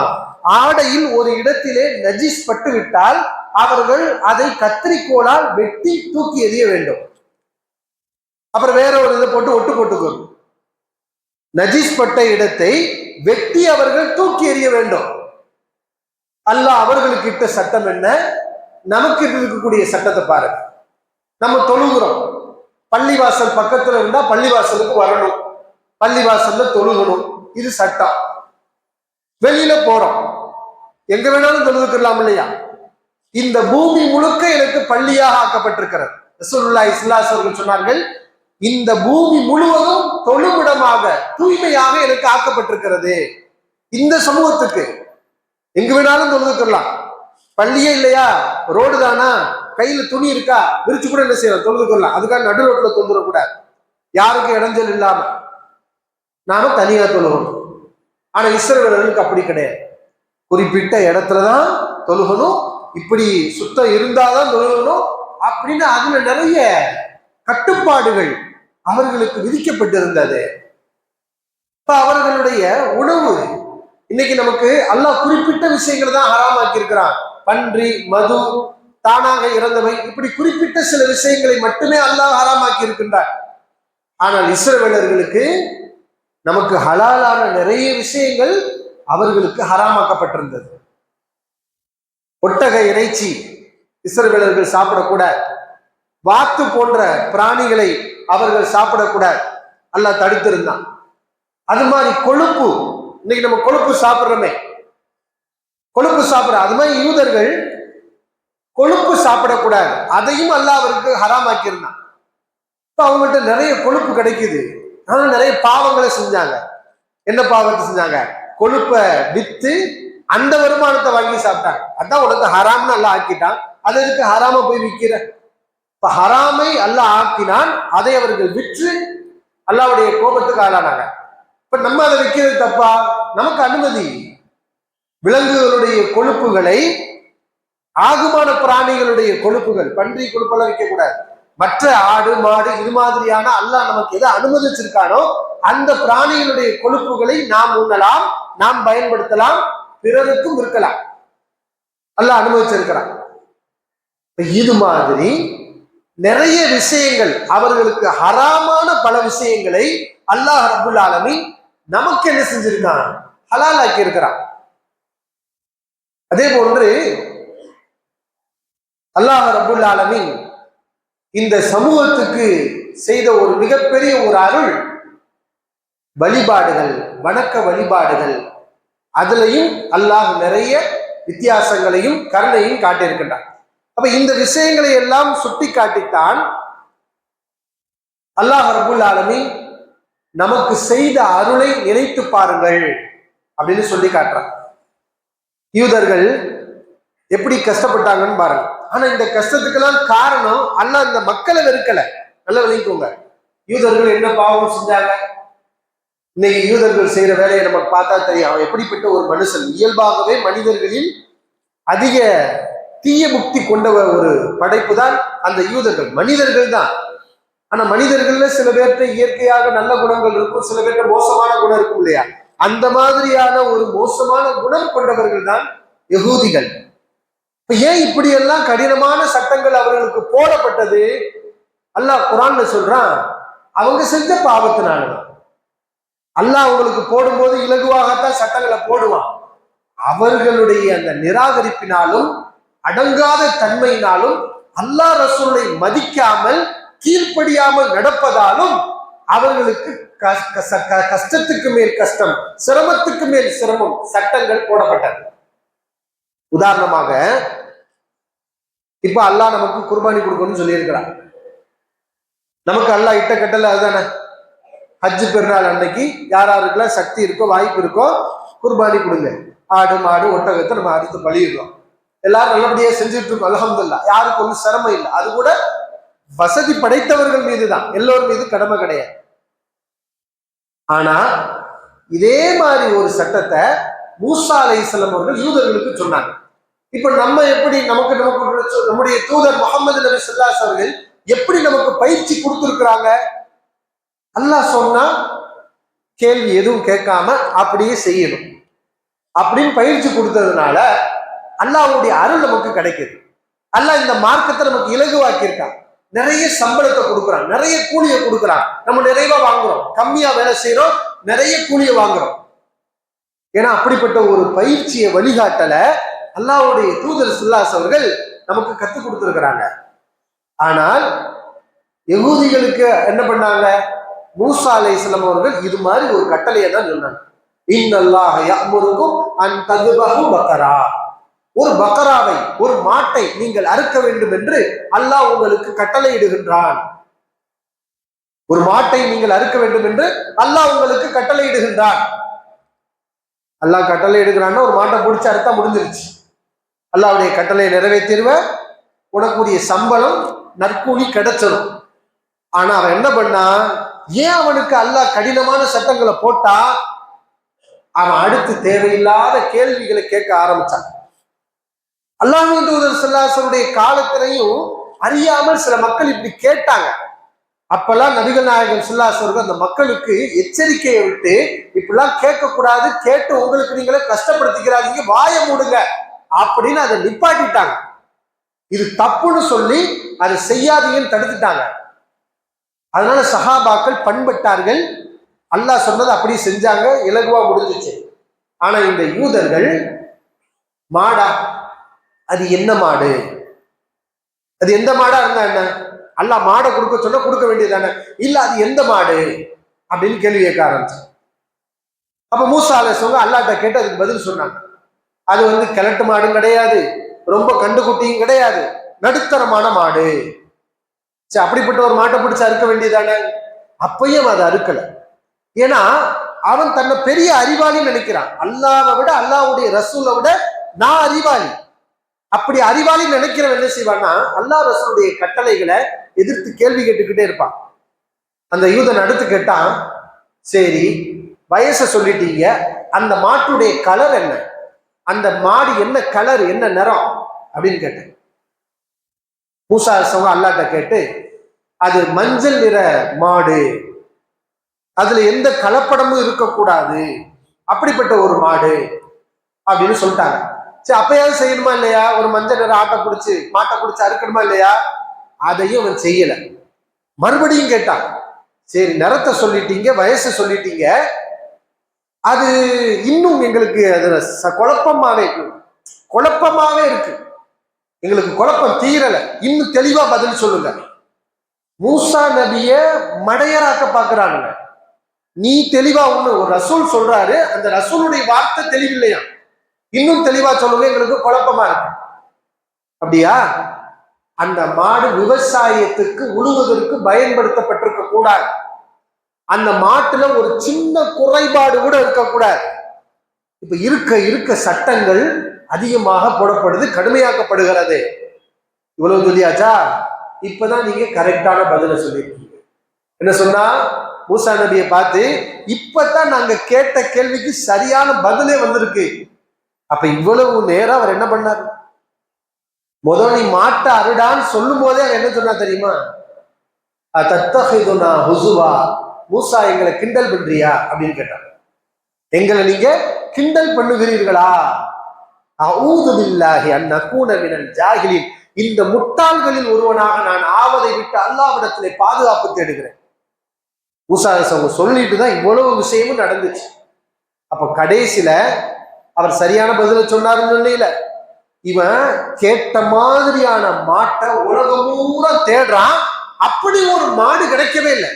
[SPEAKER 1] ஆடையில் ஒரு இடத்திலே நஜீஸ் பட்டு விட்டால் அவர்கள் அதை கத்திரிக்கோளால் வெட்டி தூக்கி எறிய வேண்டும். அப்புறம் வேற ஒரு இதை போட்டு ஒட்டு போட்டுக்கணும். நஜீஸ் பட்ட இடத்தை வெட்டி அவர்கள் தூக்கி எறிய வேண்டும். அல்லாஹ் அவர்களுக்கு இட்ட சட்டம் என்ன? நமக்கு இருக்கக்கூடிய சட்டத்தை பாருங்க. நம்ம தொழுகிறோம், பள்ளிவாசல் பக்கத்துல இருந்தா பள்ளிவாசலுக்கு வரணும், பள்ளிவாசல்ல தொழுகணும், இது சட்டம். வெளியில போறோம், எங்க வேணாலும் தொழுதுக்கலாம் இல்லையா? இந்த பூமி முழுக்க எனக்கு பள்ளியாக ஆக்கப்பட்டிருக்கிறது. ரசூலுல்லாஹி ஸல்லல்லாஹு அலைஹி வஸல்லம் சொன்னார்கள், இந்த பூமி முழுவதும் தொழுமிடமாக தூய்மையாக எனக்கு ஆக்கப்பட்டிருக்கிறது. இந்த சமூகத்துக்கு எங்க வேணாலும் தொழுதுக்கலாம். பள்ளியே இல்லையா, ரோடு தானா, கையில துணி இருக்கா, விரிச்சு கூட என்ன செய்யலாம், தொழுதுக்கலாம். அதுக்காக நடு ரோட்ல தொழுதுடக்கூடாது, யாருக்கும் இடைஞ்சல் இல்லாம நாம தனியா தொழுகணும். ஆனா இஸ்ரவேலர்களுக்கு அப்படி கிடையாது, குறிப்பிட்ட இடத்துலதான் தொழுகணும், இப்படி சுத்தம் இருந்தாதான் தொழுகணும் அப்படின்னு அதுல நிறைய கட்டுப்பாடுகள் அவர்களுக்கு விதிக்கப்பட்டிருந்தது. இப்ப அவர்களுடைய உணவு இன்னைக்கு நமக்கு அல்லாஹ் குறிப்பிட்ட விஷயங்களை தான் ஹராமாக்கி இருக்கிறான். பன்றி, மது, தானாக இறந்தவை, இப்படி குறிப்பிட்ட சில விஷயங்களை மட்டுமே அல்லாஹ் ஹராமாக்கி இருக்கின்றார். ஆனால் இஸ்ரவேலர்களுக்கு நமக்கு ஹலாலான நிறைய விஷயங்கள் அவர்களுக்கு ஹராமாக்கப்பட்டிருந்தது. ஒட்டக இறைச்சி இஸ்ரவேலர்கள் சாப்பிடக்கூடாது, வாத்து போன்ற பிராணிகளை அவர்கள் சாப்பிடக்கூடாது, அல்லாஹ் தடுத்திருந்தான். அது மாதிரி கொழுப்பு, இன்னைக்கு நம்ம கொழுப்பு சாப்பிட்றோமே, கொழுப்பு சாப்பிட, அது மாதிரி யூதர்கள் கொழுப்பு சாப்பிடக்கூடாது, அதையும் அல்லாஹ் அவருக்கு ஹராமாக்கி இருந்தான். இப்ப அவங்கள்ட்ட நிறைய கொழுப்பு கிடைக்குது, ஆனா நிறைய பாவங்களை செஞ்சாங்க. என்ன பாவத்தை செஞ்சாங்க? கொழுப்பை வித்து அந்த வருமானத்தை வாங்கி சாப்பிட்டாங்க. அதான் உனக்கு ஹராம்னு அல்லாஹ் ஆக்கிட்டான், அது எதுக்கு ஹராம போய் விற்கிற? இப்ப ஹராமை அல்லாஹ் ஆக்கினான், அதை அவர்கள் விற்று அல்லாஹ்வுடைய கோபத்துக்கு ஆளானாங்க. இப்ப நம்ம அதை விற்கிறது தப்பா? நமக்கு அனுமதி. விலங்குகளுடைய கொழுப்புகளை, ஆகுமான பிராணிகளுடைய கொழுப்புகள், பன்றி கொழுப்பெல்லாம் விற்கக்கூடாது. மற்ற ஆடு, மாடு, இது மாதிரியான அல்லாஹ் நமக்கு எதை அனுமதிச்சிருக்கானோ அந்த பிராணிகளுடைய கொழுப்புகளை நாம் உண்ணலாம், நாம் பயன்படுத்தலாம், பிறருக்கும் இருக்கலாம், அல்லாஹ் அனுமதிச்சிருக்கிறான். இது மாதிரி நிறைய விஷயங்கள், அவர்களுக்கு ஹராமான பல விஷயங்களை அல்லாஹ் ரப்புல் ஆலமீன் நமக்கு என்ன செஞ்சிருக்கான்? ஹலால் ஆக்கி இருக்கிறான். அதே போன்று அல்லாஹ் ரப்புல் ஆலமீன் இந்த சமூகத்துக்கு செய்த ஒரு மிகப்பெரிய ஒரு அருள், வழிபாடுகள், வணக்க வழிபாடுகள். அதுலயும் அல்லாஹ் நிறைய வித்தியாசங்களையும் கருணையும் காட்டியிருக்கின்றான். அப்ப இந்த விஷயங்களை எல்லாம் சுட்டி காட்டித்தான் அல்லாஹ் ரப்புல் ஆலமீன் நமக்கு செய்த அருளை நினைத்து பாருங்கள் அப்படின்னு சொல்லி காட்டுறான். யூதர்கள் எப்படி கஷ்டப்பட்டாங்கன்னு பாருங்க. ஆனா இந்த கஷ்டத்துக்கெல்லாம் காரணம் அல்லாஹ் இந்த மக்களை வெறுக்கல. நல்லா விளங்கிக்கோங்க. யூதர்கள் என்ன பாவம் செஞ்சாங்க? இன்னைக்கு யூதர்கள் செய்யற வேலையை நமக்கு பார்த்தா தெரியும். அவன் எப்படிப்பட்ட ஒரு மனுஷன். இயல்பாகவே மனிதர்களில் அதிக தீய புக்தி கொண்ட ஒரு படைப்பு தான் அந்த யூதர்கள். மனிதர்கள் தான். ஆனா மனிதர்கள்ல சில பேர்கிட்ட இயற்கையாக நல்ல குணங்கள் இருக்கும், சில பேர்கிட்ட மோசமான குணம் இருக்கும் இல்லையா? அந்த மாதிரியான ஒரு மோசமான குணம் கொண்டவர்கள் தான் யகூதிகள். இப்ப ஏன் இப்படி எல்லாம் கடினமான சட்டங்கள் அவர்களுக்கு போடப்பட்டது? அல்லாஹ் குர்ஆன்ல சொல்றான், அவங்க செஞ்ச பாவத்தினாலதான். அல்லாஹ் அவங்களுக்கு போடும்போது இலகுவாகத்தான் சட்டங்களை போடுவான். அவர்களுடைய அந்த நிராகரிப்பினாலும் அடங்காத தன்மையினாலும் அல்லாஹ் ரசூலை மதிக்காமல் கீழ்ப்படியாமல் நடப்பதாலும் அவர்களுக்கு கஷ்டத்துக்கு மேல் கஷ்டம், சிரமத்துக்கு மேல் சிரமம் சட்டங்கள் போடப்பட்டது. உதாரணமாக இப்ப அல்லாஹ் நமக்கு குர்பானி கொடுக்கணும்னு சொல்லியிருக்கிறான். நமக்கு அல்லாஹ் இட்ட கட்டளை அதுதானே. ஹஜ்ஜு பெருநாள் அன்னைக்கு யாராருக்கெல்லாம் சக்தி இருக்கோ வாய்ப்பு இருக்கோ குர்பானி கொடுங்க. ஆடு மாடு ஒட்டகத்தை நம்ம அறுத்து பலியிடுறோம். எல்லாரும் நல்லபடியா செஞ்சுட்டு இருக்கோம், அல்ஹம்துலில்லாஹ். யாருக்கு ஒன்றும் சிரமம் இல்லை. அது கூட வசதி படைத்தவர்கள் மீது தான், எல்லோரும் மீது கடமை கிடையாது. ஆனா இதே மாதிரி ஒரு சட்டத்தை மூசா அலைஹிஸ்ஸலாம் அவர்கள் யூதர்களுக்கு சொன்னாங்க. இப்ப நம்ம எப்படி நமக்கு நம்முடைய தூதர் முகமது நபி ஸல்லல்லாஹு அலைஹி அவர்கள் எப்படி நமக்கு பயிற்சி கொடுத்திருக்கிறாங்க? அல்லாஹ் சொன்னா கேள்வி எதுவும் கேட்காம அப்படியே செய்யணும் அப்படின்னு பயிற்சி கொடுத்ததுனால அல்லாஹ்வுடைய அருள் நமக்கு கிடைக்குது. அல்லாஹ் இந்த மார்க்கத்தை நமக்கு இலகுவாக்கி இருக்கான். நிறைய சம்பளத்தை கொடுக்குறான், நிறைய கூலியை கொடுக்குறான். நம்ம நிறைவா வாங்குறோம், கம்மியா வேலை செய்யறோம், நிறைய கூலியை வாங்குறோம். ஏன்னா அப்படிப்பட்ட ஒரு பயிற்சியை வழிகாட்டல அல்லாஹ்வுடைய தூதர் ஸல்லல்லாஹு அவர்கள் நமக்கு கற்றுக் கொடுத்துருக்கிறாங்க. ஆனால் யகூதிகளுக்கு என்ன பண்ணாங்க? மூசா அலைஹிஸ்ஸலாம் அவர்கள் இது மாதிரி ஒரு கட்டளையை தான் சொன்னாங்க. இன்னல்லாஹ யஅமுருகும் அன் தத்பஹு பக்கரா. ஒரு பக்கராவை, ஒரு மாட்டை நீங்கள் அறுக்க வேண்டும் என்று அல்லாஹ் உங்களுக்கு கட்டளை இடுகின்றான். ஒரு மாட்டை நீங்கள் அறுக்க வேண்டும் என்று அல்லாஹ் உங்களுக்கு கட்டளை இடுகின்றான். அல்லாஹ் கட்டளை இடுகிறான்னா ஒரு மாட்டை பிடிச்சி அறுத்தா முடிஞ்சிருச்சு. அல்லாஹ்வுடைய கட்டளையை நிறைவேற்றிடுவ, உனக்குரிய சம்பளம் நற்கூலி கிடைச்சிடும். ஆனா அவன் என்ன பண்ணா? ஏன் அவனுக்கு அல்லாஹ் கடினமான சட்டங்களை போட்டா? அவன் அடுத்து தேவையில்லாத கேள்விகளை கேட்க ஆரம்பிச்சான். அல்லாஹ்வின் தூதர் ஸல்லல்லாஹு அலைஹி வஸல்லம் காலத்திலையும் அறியாமல் சில மக்கள் இப்படி கேட்டாங்க. அப்பெல்லாம் நபிகள் நாயகம் ஸல்லல்லாஹு அலைஹி வஸல்லம் அந்த மக்களுக்கு எச்சரிக்கையை விட்டு, இப்படிலாம் கேட்கக்கூடாது, கேட்டு உங்களுக்கு நீங்களே கஷ்டப்படுத்திக்கிறாதீங்க, வாய மூடுங்க அப்படின்னு அதை நிப்பாட்டிட்டாங்க. இது தப்புன்னு சொல்லி அதை செய்யாதீங்கன்னு தடுத்துட்டாங்க. அதனால சஹாபாக்கள் பண்பட்டார்கள். அல்லாஹ் சொன்னதை அப்படி செஞ்சாங்க, இலகுவா முடிஞ்சிச்சு. ஆனா இந்த யூதர்கள், மாடா, அது என்ன மாடு, அது எந்த மாடா இருந்தா என்ன? அல்லாஹ் மாடை கொடுக்க சொன்னா கொடுக்க வேண்டியதானே? இல்ல அது எந்த மாடு அப்படின்னு கேள்வி கேட்க ஆரம்பிச்சு. அப்ப மூசா அலைஹிஸ்ஸலாம் அல்லாஹ்ட்ட கேட்டு அதுக்கு பதில் சொன்னாங்க. அது கிழட்டு மாடும் கிடையாது, ரொம்ப கண்டுகுட்டியும் கிடையாது, நடுத்தரமான மாடு. சரி, அப்படிப்பட்ட ஒரு மாட்டை பிடிச்சு அறுக்க வேண்டியதானே? அப்பயும் அதை அறுக்கல. ஏன்னா அவன் தன்னை பெரிய அறிவாளின்னு நினைக்கிறான். அல்லாஹ்வை விட, அல்லாஹ்வுடைய ரசூலை விட நான் அறிவாளி. அப்படி அறிவாளி நினைக்கிறவன் என்ன செய்வான்னா, அல்லாஹ் ரசூலுடைய கட்டளைகளை எதிர்த்து கேள்வி கேட்டுக்கிட்டே இருப்பான். அந்த யூதன் அடுத்து கேட்டான், சரி வயசை சொல்லிட்டீங்க, அந்த மாட்டுடைய கலர் என்ன, அந்த மாடு என்ன கலர், என்ன நிறம் அப்படின்னு கேட்டேன். மூசா அலைஹிஸ்ஸலாம் அல்லாஹ்ட்ட கேட்டு, அது மஞ்சள் நிற மாடு, அதுல எந்த கலப்படமும் இருக்கக்கூடாது, அப்படிப்பட்ட ஒரு மாடு அப்படின்னு சொல்லிட்டாங்க. சரி, அப்பயாவது செய்யணுமா இல்லையா? ஒரு மஞ்சள் நிற மாட்டை பிடிச்சு அறுக்கணுமா இல்லையா? அதையும் அவன் செய்யல. மறுபடியும் கேட்டான், சரி நிறத்தை சொல்லிட்டீங்க, வயசை சொல்லிட்டீங்க, அது இன்னும் எங்களுக்கு அதுல குழப்பமாவே இருக்கு, எங்களுக்கு குழப்பம் தீரல, இன்னும் தெளிவா பதில் சொல்லுங்க. மூசா நபிய மடையராக்க பாக்குறானுங்க. நீ தெளிவா ஒண்ணு, ஒரு ரசூல் சொல்றாரு, அந்த ரசூலுடைய வார்த்தை தெளிவில்லையா, இன்னும் தெளிவா சொல்லுங்க, எங்களுக்கு குழப்பமா இருக்கு. அப்படியா? அந்த மாடு விவசாயத்துக்கு உழுவதற்கு பயன்படுத்தப்பட்டிருக்க கூடாது. அந்த மாட்டுல ஒரு சின்ன குறைபாடு கூட இருக்கக்கூடாது. இப்ப இருக்க இருக்க சட்டங்கள் அதிகமாக போடப்படுது, கடுமையாக்கப்படுகிறது. இவ்வளவு சொல்லியாச்சா? இப்பதான் நீங்க கரெக்டான பதில சொல்லியிருக்கீங்க. என்ன சொன்னா, மூசா நபியை பார்த்து இப்பதான் நாங்க கேட்ட கேள்விக்கு சரியான பதிலே வந்திருக்கு. அப்ப இவ்வளவு நேரம் அவர் என்ன பண்ணார்? முதல் நீ மாட்ட அருடான்னு சொல்லும் போதே அவர் என்ன சொன்னா தெரியுமா? தத்தஹிதுனா ஹுசுவா, மூசா எங்களை கிண்டல் பண்றியா அப்படின்னு கேட்டார். எங்களை நீங்க கிண்டல் பண்ணுகிறீர்களா? அஊது பில்லாஹி அன் நகூன மினல் ஜாஹிலீன், இந்த முட்டாள்களில் ஒருவனாக நான் ஆவதை விட்டு அல்லாஹ்விடத்திலே பாதுகாப்பு தேடுகிறேன். மூசா அவங்க சொல்லிட்டு தான் இவ்வளவு விஷயமும் நடந்துச்சு. அப்ப கடைசியில அவர் சரியான பதில சொன்னாருன்னு இல்லையில, இவன் கேட்ட மாதிரியான மாட்டை உலகம் பூரா தேடுறான், அப்படி ஒரு மாடு கிடைக்கவே இல்லை.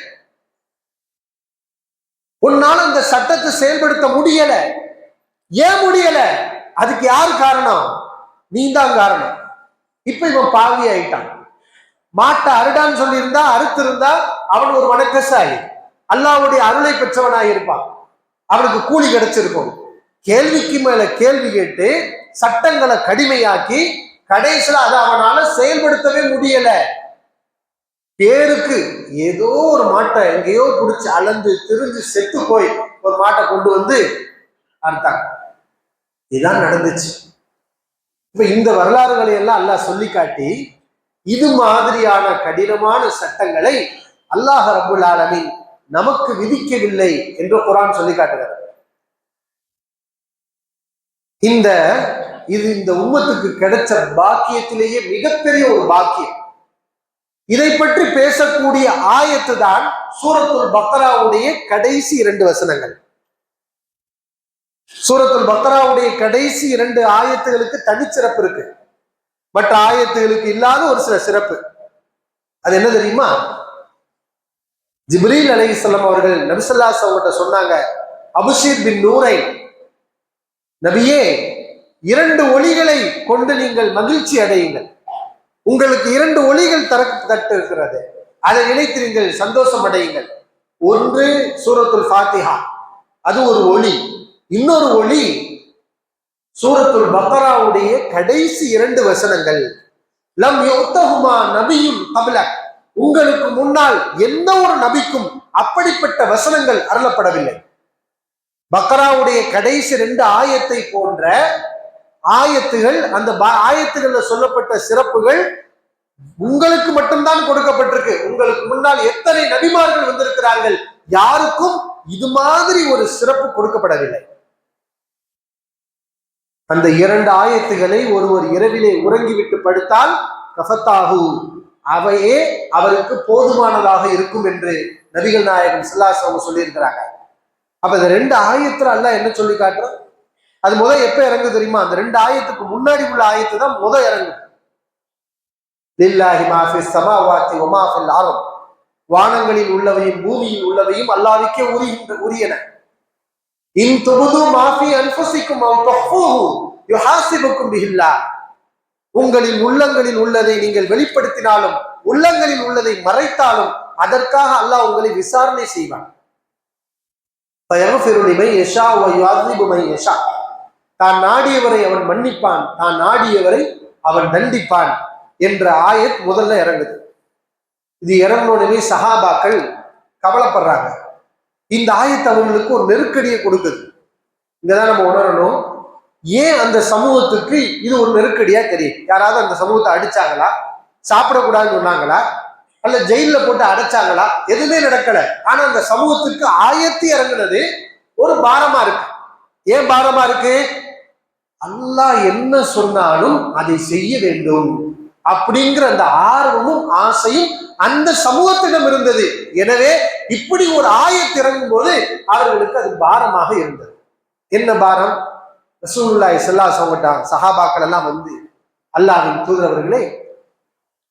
[SPEAKER 1] உன்னால அந்த சட்டத்தை செயல்படுத்த முடியல. ஏன் முடியல? அதுக்கு யார் காரணம்? நீ தான் காரணம். இப்ப இவன் பாவி ஆயிட்டான். மாட்டை அருடான்னு சொல்லி இருந்தா, அறுத்து இருந்தா அவன் ஒரு வணக்கசாயி, அல்லாஹ்வுடைய அருளை பெற்றவனாய் இருப்பான், அவனுக்கு கூலி கிடைச்சிருக்கும். கேள்விக்கு மேல கேள்வி கேட்டு சட்டங்களை கடுமையாக்கி கடைசியில அதை அவனால செயல்படுத்தவே முடியல. பேருக்கு ஏதோ ஒரு மாட்டை எங்கேயோ பிடிச்சி அளந்து திரிஞ்சு செத்து போய் ஒரு மாட்டை கொண்டு வந்து அறுத்தாங்க. இதுதான் நடந்துச்சு. இப்ப இந்த வரலாறுகளை எல்லாம் அல்லாஹ் சொல்லி காட்டி இது மாதிரியான கடினமான சட்டங்களை அல்லாஹ் ரப்புல் ஆலமீன் நமக்கு விதிக்கவில்லை என்று குர்ஆன் சொல்லி காட்டுகிறது. இந்த உம்மத்துக்கு கிடைச்ச பாக்கியத்திலேயே மிகப்பெரிய ஒரு பாக்கியம். இதை பற்றி பேசக்கூடிய ஆயத்து தான் சூரத்துல் பக்ராவுடைய கடைசி 2 வசனங்கள். சூரத்துல் பக்ராவுடைய கடைசி 2 ஆயத்துகளுக்கு தனிச்சிறப்பு இருக்கு, மற்ற ஆயத்துகளுக்கு இல்லாத ஒரு சில சிறப்பு. அது என்ன தெரியுமா? ஜிப்ரீல் அலைஹிஸ்ஸலாம் அவர்கள் நபி ஸல்லல்லாஹு அலைஹி வஸல்லம் சொன்னாங்க, அபுஷீர் பின் நூரைன், நபியே 2 ஒளிகளை கொண்டு நீங்கள் மகிழ்ச்சி அடையுங்கள். உங்களுக்கு 2 ஒளிகள் தட்டு இருக்கிறது, அதை நினைத்து நீங்கள் சந்தோஷம் அடையுங்கள். ஒன்று சூரத்துல் ஃபாத்திஹா, அது ஒரு ஒளி. இன்னொரு ஒளி சூரத்துல் பக்ராவுடைய கடைசி 2 வசனங்கள். லம் யுத்தஹுமா நபியுன் கப்லக், உங்களுக்கு முன்னால் எந்த ஒரு நபிக்கும் அப்படிப்பட்ட வசனங்கள் அருளப்படவில்லை. பக்ராவுடைய கடைசி 2 ஆயத்தை போன்ற ஆயத்துகள், அந்த ஆயத்துகள்ல சொல்லப்பட்ட சிறப்புகள் உங்களுக்கு மட்டும்தான் கொடுக்கப்பட்டிருக்கு. உங்களுக்கு முன்னால் எத்தனை நபிமார்கள் வந்திருக்கிறார்கள், யாருக்கும் இது மாதிரி ஒரு சிறப்பு கொடுக்கப்படவில்லை. அந்த 2 ஆயத்துகளை ஒருவர் இரவிலே உறங்கிவிட்டு படுத்தால் கஃபத்தாஹு, அவையே அவருக்கு போதுமானதாக இருக்கும் என்று நபிகள் நாயகம் ஸல்லல்லாஹு அலைஹி வஸல்லம் சொல்லியிருக்கிறாங்க. அப்ப இந்த 2 ஆயத்துல அல்லாஹ் என்ன சொல்லி காட்டுறோம்? அது எப்ப இறங்கு தெரியுமா? அந்த 2 ஆயத்துக்கு முன்னாடி உள்ள ஆயத்து தான் இறங்கு. லில்லாஹி மா ஃபிஸ் ஸமாவாத்தி வ மா ஃபில் அர்த், வானங்களில் உள்ளவையும் பூமியில் உள்ளவையும் அல்லாஹ்வுக்கே உரியன. இன் துபது மா ஃபி அன்ஃபுசிக்கும் அவ் தஃபூஹு யுஹாசிபுக்கும் பிஹில்லாஹ், உங்களின் உள்ளங்களில் உள்ளதை நீங்கள் வெளிப்படுத்தினாலும் உள்ளங்களில் உள்ளதை மறைத்தாலும் அதற்காக அல்லாஹ் உங்களை விசாரணை செய்வான். ஃபயக்ஃபிரு லிமன் யஷா வ யுஅذிபு மன் யஷா, தான் நாடியவரை அவன் மன்னிப்பான், தான் நாடியவரை அவன் தண்டிப்பான் என்ற ஆயத் முதல்ல இறங்குது. இது இறங்கினோடனே சஹாபாக்கள் கவலைப்படுறாங்க. இந்த ஆயத் அவங்களுக்கு ஒரு நெருக்கடியை கொடுக்குது. இங்கதான் நம்ம உணரணும், ஏன் அந்த சமூகத்துக்கு இது ஒரு நெருக்கடியா தெரியும். யாராவது அந்த சமூகத்தை அடிச்சாங்களா, சாப்பிடக்கூடாதுன்னு சொன்னாங்களா, அல்ல ஜெயில போட்டு அடைச்சாங்களா? எதுவுமே நடக்கல. ஆனா அந்த சமூகத்துக்கு ஆயத்து இறங்குனது ஒரு பாரமா இருக்கு. ஏன் பாரமா இருக்கு? அல்லாஹ் என்ன சொன்னாலும் அதை செய்ய வேண்டும் அப்படிங்கிற அந்த ஆர்வமும் ஆசையும் அந்த சமூகத்திடம் இருந்தது. எனவே இப்படி ஒரு ஆயத்து இறங்கும் போது அவர்களுக்கு அது பாரமாக இருந்தது. என்ன பாரம்? ரசூலுல்லாஹி ஸல்லல்லாஹு அலைஹி வஸல்லம் சஹாபாக்கள் எல்லாம் வந்து, அல்லாஹ்வின் தூதர் அவர்களே,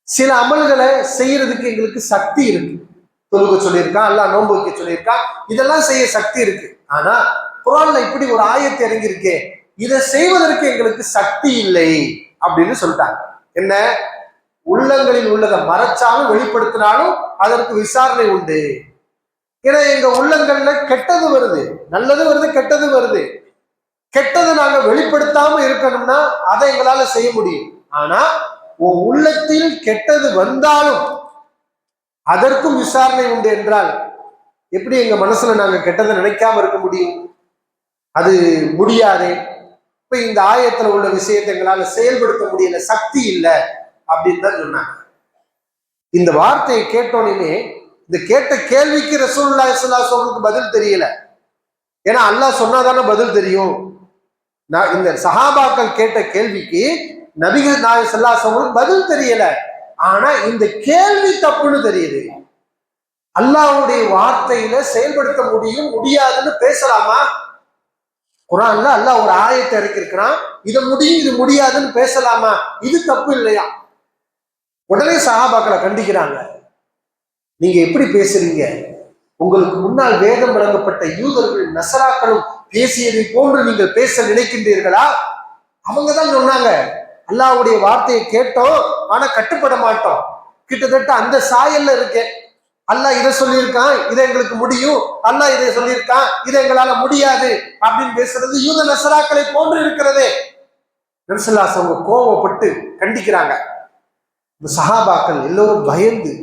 [SPEAKER 1] சில அமல்களை செய்யறதுக்கு எங்களுக்கு சக்தி இருக்கு. தொழுக சொல்லியிருக்கான், அல்லாஹ் நோன்பு வைக்க சொல்லியிருக்கான், இதெல்லாம் செய்ய சக்தி இருக்கு. ஆனா குர்ஆன்ல இப்படி ஒரு ஆயத்து இறங்கி இருக்கே, இதை செய்வதற்கு எங்களுக்கு சக்தி இல்லை அப்படின்னு சொல்லிட்டாங்க. என்ன? உள்ளங்களில் உள்ளதை மறைச்சாலும் வெளிப்படுத்தினாலும் அதற்கு விசாரணை உண்டு. ஏன்னா எங்க உள்ளங்கள்ல கெட்டது வருது, நல்லது வருது, கெட்டது வருது. கெட்டதை நாங்க வெளிப்படுத்தாம இருக்கணும்னா அதை எங்களால செய்ய முடியும். ஆனா உன் உள்ளத்தில் கெட்டது வந்தாலும் அதற்கும் விசாரணை உண்டு என்றால் எப்படி எங்க மனசுல நாங்க கெட்டதை நினைக்காம இருக்க முடியும்? அது முடியாது. இப்ப இந்த ஆயத்துல உள்ள விஷயத்தை எங்களால செயல்படுத்த முடியல, சக்தி இல்லை அப்படின்னு தான் சொன்னாங்க. இந்த வார்த்தையை கேட்டோன்னே இந்த கேட்ட கேள்விக்கு ரசூலுல்லாஹி ஸல்லல்லாஹு அலைஹி வஸல்லம் பதில் தெரியல. ஏன்னா அல்லாஹ் சொன்னாதானே பதில் தெரியும். இந்த சஹாபாக்கள் கேட்ட கேள்விக்கு நபிகள் நாயகம் ஸல்லல்லாஹு அலைஹி வஸல்லம் பதில் தெரியல. ஆனா இந்த கேள்வி தப்புன்னு தெரியுது. அல்லாஹ்வுடைய வார்த்தையில செயல்படுத்த முடியும் முடியாதுன்னு பேசலாமா? குர்ஆன்ல அல்லாஹ் ஒரு ஆயத்தை இறக்கிருக்கிறான், இதை முடியும் இது முடியாதுன்னு பேசலாமா? இது தப்பு இல்லையா? உடனே சஹாபாக்களை கண்டிக்கிறாங்க. நீங்க எப்படி பேசுறீங்க? உங்களுக்கு முன்னால் வேதம் வழங்கப்பட்ட யூதர்கள் நசராக்களும் பேசியதை போன்று நீங்கள் பேச நினைக்கின்றீர்களா? அவங்க தான் சொன்னாங்க, அல்லாஹ்வுடைய வார்த்தையை கேட்டோம் ஆனா கட்டுப்பட மாட்டோம். கிட்டத்தட்ட அந்த சாயல்ல இருக்கேன். அல்லாஹ் இதை சொல்லியிருக்கான், இதை எங்களுக்கு முடியும், அல்லாஹ் இதை சொல்லியிருக்கான், இதை எங்களால முடியாது அப்படின்னு பேசுறது யூத நசராக்களை போன்று இருக்கிறதே. நபி ஸல்லல்லாஹு அலைஹி வஸல்லம் கோபப்பட்டு கண்டிக்கிறாங்க. இந்த சஹாபாக்கள் எல்லோரும் பயந்து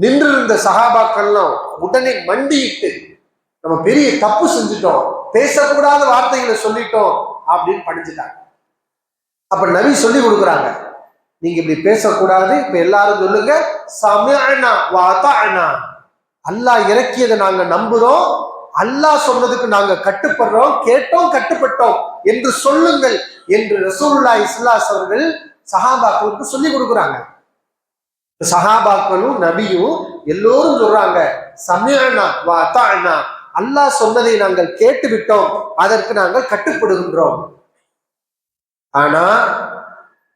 [SPEAKER 1] நின்று இருந்த சஹாபாக்கள்லாம் உடனே மண்டியிட்டு நம்ம பெரிய தப்பு செஞ்சுட்டோம், பேசக்கூடாத வார்த்தைகளை சொல்லிட்டோம் அப்படின்னு பணிஞ்சிட்டாங்க. அப்ப நபி சொல்லி கொடுக்குறாங்க, நீங்க இப்படி பேசக்கூடாது. இப்ப எல்லாரும் சொல்லுங்க, சமிஅனா வ அதாஅனா. அல்லாஹ் இறக்கியதை நாங்க நம்புறோம், அல்லாஹ் சொன்னதுக்கு நாங்க கட்டுப்படுறோம், கேட்டோம் கட்டுப்பட்டோம் என்று சொல்லுங்கள் என்று ரசூலுல்லாஹி ஸல்லல்லாஹு அலைஹி அவர்கள் சஹாபாக்களுக்கு சொல்லி கொடுக்குறாங்க. சஹாபாக்களும் நபியும் எல்லோரும் சொல்றாங்க, சமிஅனா வ அதாஅனா. அல்லாஹ் சொன்னதை நாங்கள் கேட்டு விட்டோம், அதற்கு நாங்கள் கட்டுப்படுகின்றோம். ஆனா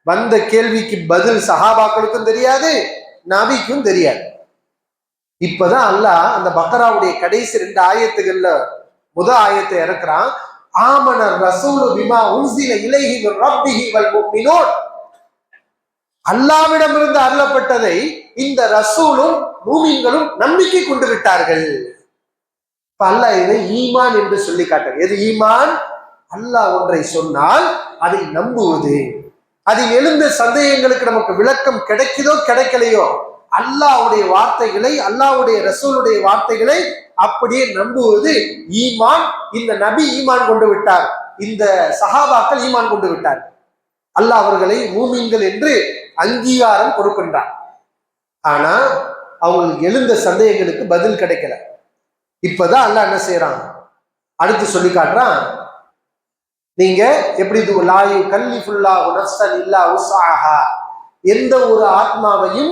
[SPEAKER 1] வந்த கேள்விக்கு பதில் சஹாபாக்களுக்கும் தெரியாது, நபிக்கும் தெரியாது. இப்பதான் அல்லாஹ் அந்த பக்ராவுடைய கடைசி 2 ஆயத்துகள்ல முதல் ஆயத்தை இறக்குறான். ஆமன ரசூலு பிமா உன்சில இலைஹி மின் ரப்பிஹி வல் முஃமினூன். அல்லாஹ்விடமிருந்து அருளப்பட்டதை இந்த ரசூலும் மூமின்களும் நம்பிக்கை கொண்டு விட்டார்கள். இப்ப அல்லாஹ் இதை ஈமான் என்று சொல்லி காட்டுறார். எது ஈமான்? அல்லாஹ் ஒன்றை சொன்னால் அதை நம்புவது. அதில் எழுந்த சந்தேகங்களுக்கு நமக்கு விளக்கம் கிடைக்குதோ கிடைக்கலையோ, அல்லாஹ்வுடைய வார்த்தைகளை, அல்லாஹ்வுடைய ரசூலுடைய வார்த்தைகளை அப்படியே நம்புவது ஈமான். இந்த நபி ஈமான் கொண்டு விட்டார், இந்த சஹாபாக்கள் ஈமான் கொண்டு விட்டார். அல்லாஹ் அவர்களை மூமின்கள் என்று அங்கீகாரம் கொடுக்கின்றார். ஆனா அவங்களுக்கு எழுந்த சந்தேகங்களுக்கு பதில் கிடைக்கல. இப்பதான் அல்லாஹ் என்ன செய்யறான், அடுத்து சொல்லி காட்டுறான். நீங்க எப்படி லாயு கல்லிஃபுல்லாஹு நஃப்ஸன் இல்லா உஸ்ஆஹா. எந்த ஒரு ஆத்மாவையும்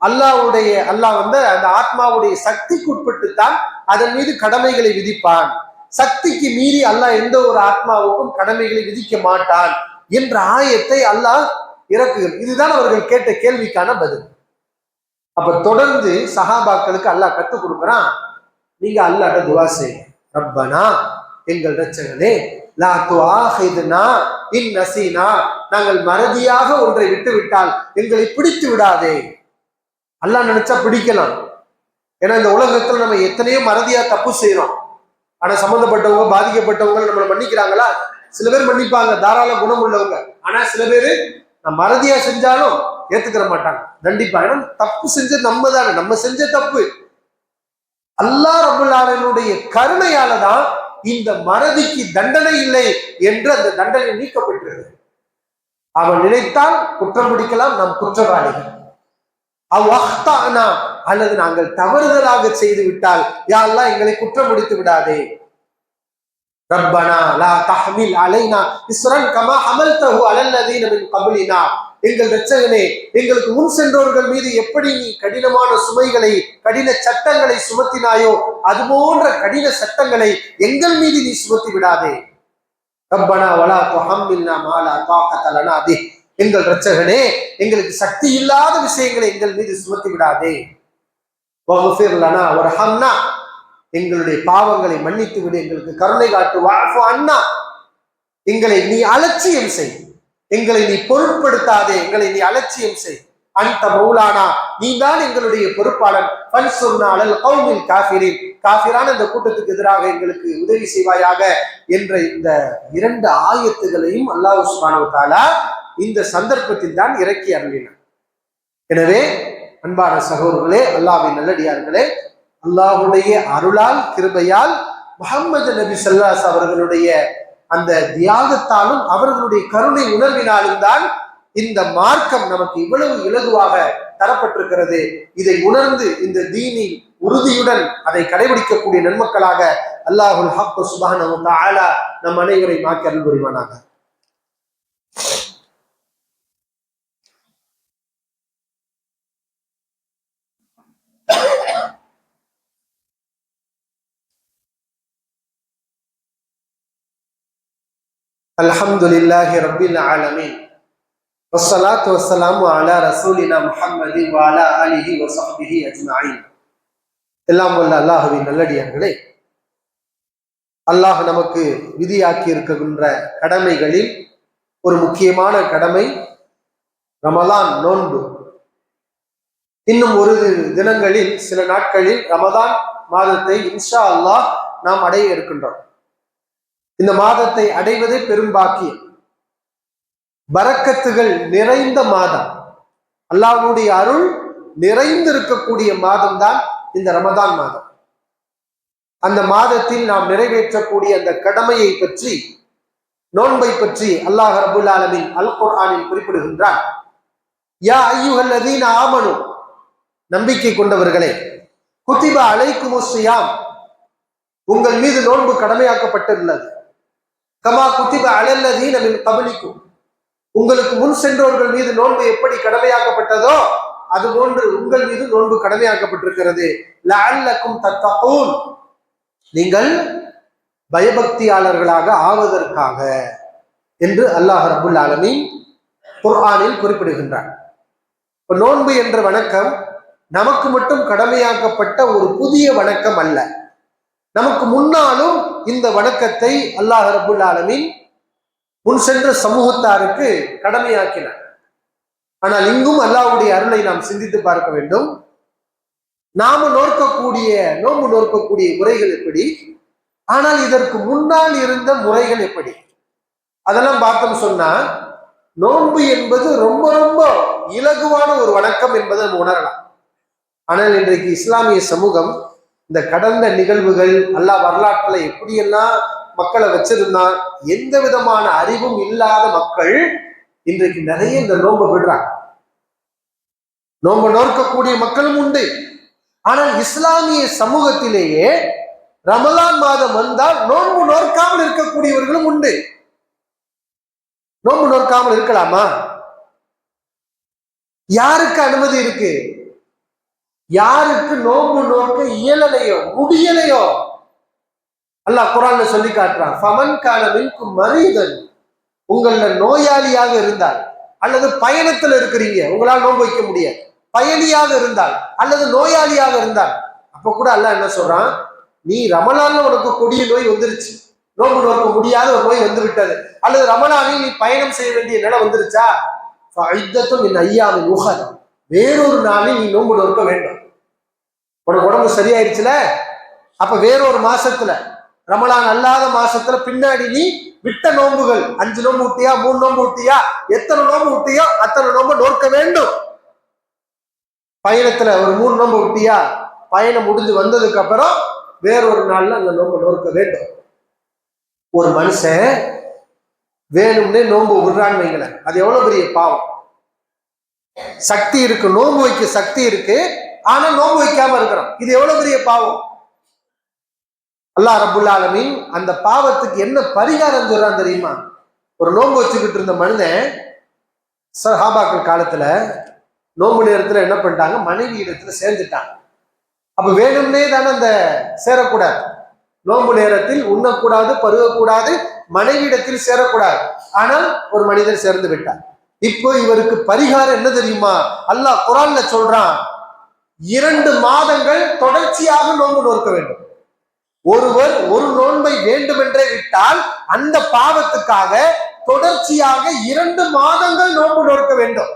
[SPEAKER 1] அல்லாஹ் அந்த ஆத்மாவுடைய சக்திக்கு உட்பட்டு தான் அதன் மீது கடமைகளை விதிப்பான். சக்திக்கு மீறி அல்லாஹ் எந்த ஒரு ஆத்மாவுக்கும் கடமைகளை விதிக்க மாட்டான் என்ற ஆயத்தை அல்லாஹ் இறக்குகிறார். இதுதான் அவர்கள் கேட்ட கேள்விக்கான பதில். அப்ப தொடர்ந்து சஹாபாக்களுக்கு அல்லாஹ் கற்றுக் கொடுக்குறான், நீங்க அல்லாஹ்ட்ட துஆ செய்யுங்க. ரப்பனா, எங்கள் இரட்சகனே, லா துஆஹிதுனா இன் நஸீனா. நாங்கள் மறதியாக ஒன்றை விட்டு விட்டால் எங்களை பிடித்து விடாதே. அல்லாஹ் நினைச்சா பிடிக்கலாம். ஏன்னா இந்த உலகத்துல நம்ம எத்தனையோ மறதியா தப்பு செய்யறோம். ஆனா சம்பந்தப்பட்டவங்க, பாதிக்கப்பட்டவங்க நம்மளை மன்னிக்கிறாங்களா? சில பேர் மன்னிப்பாங்க, தாராள குணம் உள்ளவங்க. ஆனா சில பேரு நான் மறதியா செஞ்சாலும் ஏத்துக்கிற மாட்டாங்க, தண்டிப்பாங்க. ஏன்னா தப்பு செஞ்ச நம்ம தானே, நம்ம செஞ்ச தப்பு. அல்லாஹ் ரப்பல் ஆலமீனுடைய கருணையால தான் இந்த மறதிக்கு தண்டனை இல்லை என்று அந்த தண்டனை நீக்கப்பட்டிருக்கிறது. அவன் நினைத்தால் குற்றம் பிடிக்கலாம், நாம் குற்றவாளிகள். அல்லது நாங்கள் தவறுதலாக செய்து விட்டால் யா அல்லாஹ் எங்களை குற்றம் முடித்து விடாதே. ரப்பனா லா தஹ்மில் அலைனா இஸ்ரன் கமா ஹமல்தஹு அலல்லதீன மின் கப்லினா. எங்கள் இரட்சகனே, எங்களுக்கு முன் சென்றோர்கள் மீது எப்படி நீ கடினமான சுமைகளை, கடின சட்டங்களை சுமத்தினாயோ அது போன்ற கடின சட்டங்களை எங்கள் மீது நீ சுமத்தி விடாதே. ரப்பனா வலா துஹம்மில்னா மா லா தாகத லனா பிஹ். எங்கள் இரட்சகனே, எங்களுக்கு சக்தி இல்லாத விஷயங்களை எங்கள் மீது சுமத்தி விடாதே. வஃபிர் லனா வர்ஹம்னா. எங்களுடைய பாவங்களை மன்னித்து விடு, எங்களுக்கு கருணை காட்டு. வஅஃபு அன்னா. எங்களை நீ அலட்சியம் செய், எங்களை நீ பொருட்படுத்தாதே, எங்களை நீ அலட்சியம் செய். அந்த மௌலானா, நீ தான் எங்களுடைய பொறுப்பாளன், காஃபிரான இந்த கூட்டத்துக்கு எதிராக எங்களுக்கு உதவி செய்வாயாக என்ற இந்த 2 ஆயத்துகளையும் அல்லாஹ் சுப்ஹானஹு வ தஆலா இந்த சந்தர்ப்பத்தில் தான் இறக்கி அருளினார். எனவே அன்பான சகோதரர்களே, அல்லாஹ்வின் நல்லடியார்களே, அல்லாஹ்வுடைய அருளால் கிருபையால் முஹம்மது நபி ஸல்லல்லாஹு அலைஹி அவர்களுடைய அந்த தியாகத்தாலும் அவர்களுடைய கருணை உணர்வினாலும் தான் இந்த மார்க்கம் நமக்கு இவ்வளவு இலகுவாக தரப்பட்டிருக்கிறது. இதை உணர்ந்து இந்த தீனில் உறுதியுடன் அதை கடைபிடிக்கக்கூடிய நன்மக்களாக அல்லாஹுல் ஹக் சுப்ஹானஹு வ தஆலா நம் அனைவரை மாக்கி அருள் புரிவானாக. அல்ஹம்துலில்லாஹி ரப்பில் ஆலமீன் வஸ்ஸலாத்து வஸ்ஸலாமு அலா ரசூலினா முஹம்மதின் வ அலா ஆலிஹி வ ஸஹ்பிஹி அஜ்மஈன். எல்லாம் வல்ல அல்லாஹ்வின் நல்லடியார்களே, அல்லாஹ் நமக்கு விதியாக்கி இருக்கின்ற கடமைகளில் ஒரு முக்கியமான கடமை ரமலான் நோன்பு. இன்னும் ஒரு தினங்களில், சில நாட்களில் ரமலான் மாதத்தை இன்ஷா அல்லாஹ் நாம் அடைய இருக்கின்றோம். இந்த மாதத்தை அடைவதே பெரும்பாக்கியம், பரக்கத்துகள் நிறைந்த மாதம், அல்லாஹ்வுடைய அருள் நிறைந்திருக்கக்கூடிய மாதம் தான் இந்த ரமதான் மாதம். அந்த மாதத்தில் நாம் நிறைவேற்றக்கூடிய அந்த கடமையை பற்றி, நோன்பை பற்றி அல்லாஹ் ரப்புல் ஆலமீன் அல் குர்ஆனில் குறிப்பிடுகின்றான். யா அய்யுஹல்லதீன ஆமனு, நம்பிக்கை கொண்டவர்களே, குத்திப அலைக்குமுஸ் ஸியாம், உங்கள் மீது நோன்பு கடமையாக்கப்பட்டுள்ளது. கமா குத்திப அலல்லதீன மின் கப்லிக்கும், உங்களுக்கு முன் சென்றோர்கள் மீது நோன்பு எப்படி கடமையாக்கப்பட்டதோ அதுபோன்று உங்கள் மீது நோன்பு கடமையாக்கப்பட்டிருக்கிறது. லஅல்லக்கும் தத்தகூன், நீங்கள் பயபக்தியாளர்களாக ஆவதற்காக என்று அல்லாஹ் ரப்புல் ஆலமீன் குர்ஆனில் குறிப்பிடுகின்றார். இப்ப நோன்பு என்ற வணக்கம் நமக்கு மட்டும் கடமையாக்கப்பட்ட ஒரு புதிய வணக்கம் அல்ல. நமக்கு முன்னாலும் இந்த வணக்கத்தை அல்லாஹ் ரப்புல் ஆலமீன் முன் சென்ற சமூகத்தாருக்கு கடமையாக்கினார். ஆனால் இங்கும் அல்லாஹ்வுடைய அருளை நாம் சிந்தித்து பார்க்க வேண்டும். நாம நோன்பு நோக்கக்கூடிய முறைகள் எப்படி, ஆனால் இதற்கு முன்னால் இருந்த முறைகள் எப்படி, அதெல்லாம் பார்த்தோம் சொன்னா நோன்பு என்பது ரொம்ப ரொம்ப இலகுவான ஒரு வணக்கம் என்பதை நம்ம உணரலாம். ஆனால் இன்றைக்கு இஸ்லாமிய சமூகம் இந்த கடந்த நிகழ்வுகள், அல்லாஹ் வரலாற்றுல எப்படியெல்லாம் மக்களை வச்சிருந்தான், எந்த விதமான அறிவும் இல்லாத மக்கள் இன்றைக்கு நிறைய இந்த நோன்பு விடுறாங்க. நோன்பு நோக்கக்கூடிய மக்களும் உண்டு. ஆனால் இஸ்லாமிய சமூகத்திலேயே ரமலான் மாதம் வந்தால் நோன்பு நோக்காமல் இருக்கக்கூடியவர்களும் உண்டு. நோன்பு நோக்காமல் இருக்கலாமா? யாருக்கு அனுமதி இருக்கு? யாருக்கு நோன்பு நோக்க இயலலையோ முடியலையோ அல்லாஹ் குர்ஆன்ல சொல்லி காட்டுறான். ஃபமன் கான மின்கும் மரீதன், உங்கள நோயாளியாக இருந்தால் அல்லது பயணத்துல இருக்கிறீங்க, உங்களால் நோன்பு வைக்க முடியாது, பயணியாக இருந்தால் அல்லது நோயாளியாக இருந்தால், அப்ப கூட அல்லாஹ் என்ன சொல்றான், நீ ரமலான்ல உனக்கு கொடிய நோய் வந்துருச்சு, நோன்பு நோக்க முடியாத ஒரு நோய் வந்து விட்டது, அல்லது ரமலானில் நீ பயணம் செய்ய வேண்டிய நிலை வந்துருச்சா, வேறொரு நாளில் நீ நோன்பு நோக்க வேண்டும். உனக்கு உடம்பு சரியாயிருச்சுல, அப்ப வேறொரு மாசத்துல, ரமலான் அல்லாத மாசத்துல பின்னாடி நீ விட்ட நோன்புகள், 5 நோன்பு விட்டியா, 3 நோன்பு விட்டியா, எத்தனை நோன்பு விட்டியோ அத்தனை நோன்பு நோக்க வேண்டும். பயணத்துல ஒரு 3 நோன்பு விட்டியா, பயணம் முடிஞ்சு வந்ததுக்கு அப்புறம் வேறொரு நாள்ல அந்த நோன்பு நோக்க வேண்டும். ஒரு மனுஷன் வேணும்னே நோன்பு விடுறான்னு வைங்களேன், அது எவ்வளவு பெரிய பாவம். சக்தி இருக்கு, நோன்பு வைக்க சக்தி இருக்கு, ஆனா நோன்பு வைக்காம இருக்கிறோம், இது எவ்வளவு பெரிய பாவம். அல்லாஹ் ரப்புல் ஆலமீன் அந்த பாவத்துக்கு என்ன பரிகாரம் சொல்றான் தெரியுமா? ஒரு நோன்பு வச்சுக்கிட்டு இருந்த மனிதன் சஹாபாக்கள் காலத்துல நோன்பு நேரத்துல என்ன பண்ணிட்டாங்க, மனைவி இடத்துல சேர்ந்துட்டாங்க. அப்ப வேணும்னே தானே அந்த சேரக்கூடாது, நோன்பு நேரத்தில் உண்ணக்கூடாது, பருகக்கூடாது, மனைவி இடத்தில் சேரக்கூடாது. ஆனால் ஒரு மனிதர் சேர்ந்து விட்டார். இப்போ இவருக்கு பரிகாரம் என்ன தெரியுமா? அல்லாஹ் குர்ஆன்ல சொல்றான், 2 மாதங்கள் தொடர்ச்சியாக நோன்பு நோக்க வேண்டும். ஒருவர் ஒரு நோன்பை வேண்டுமென்றே விட்டால் அந்த பாவத்துக்காக தொடர்ச்சியாக 2 மாதங்கள் நோன்பு நோக்க வேண்டும்.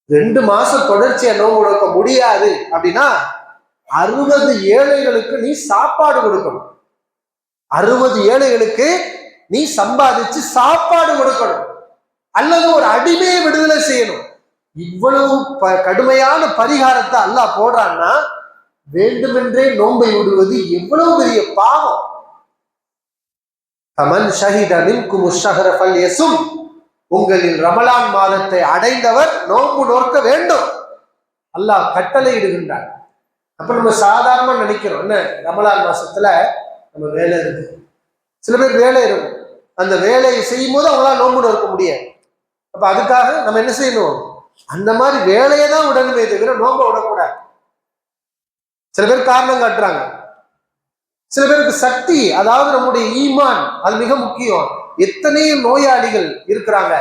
[SPEAKER 1] 2 மாசம் தொடர்ச்சியா நோன்பு நோக்க முடியாது அப்படின்னா 60 ஏழைகளுக்கு நீ சாப்பாடு கொடுக்கணும். 60 ஏழைகளுக்கு நீ சம்பாதிச்சு சாப்பாடு கொடுக்கணும், அல்லது ஒரு அடிமையை விடுதலை செய்யணும். இவ்வளவு கடுமையான பரிகாரத்தை அல்லாஹ் போடுறான்னா வேண்டுமென்றே நோன்பை விடுவது எவ்வளவு பெரிய பாவம். கமன் ஷஹித மின்கும் ஷஹர ஃபல்யஸும், உங்களில் ரமலான் மாதத்தை அடைந்தவர் நோன்பு நோக்க வேண்டும் அல்லாஹ் கட்டளை இடுகின்றார். அப்ப நம்ம சாதாரணமா நினைக்கிறோம், என்ன ரமலான் மாசத்துல நம்ம வேலை இருக்கு, சில பேர் வேலை இருக்கும், அந்த வேலையை செய்யும் போது அவங்களால நோன்பு நோக்க முடியாது. அப்ப அதுக்காக நம்ம என்ன செய்யணும், அந்த மாதிரி வேலையை தான் விடணுமே தவிர நோன்பை விடக்கூடாது. சில பேர் காரணம் காட்டுறாங்க, சில பேருக்கு சக்தி, அதாவது நம்முடைய ஈமான் அது மிக முக்கியம். எத்தனையோ நோயாளிகள் இருக்கிறாங்க,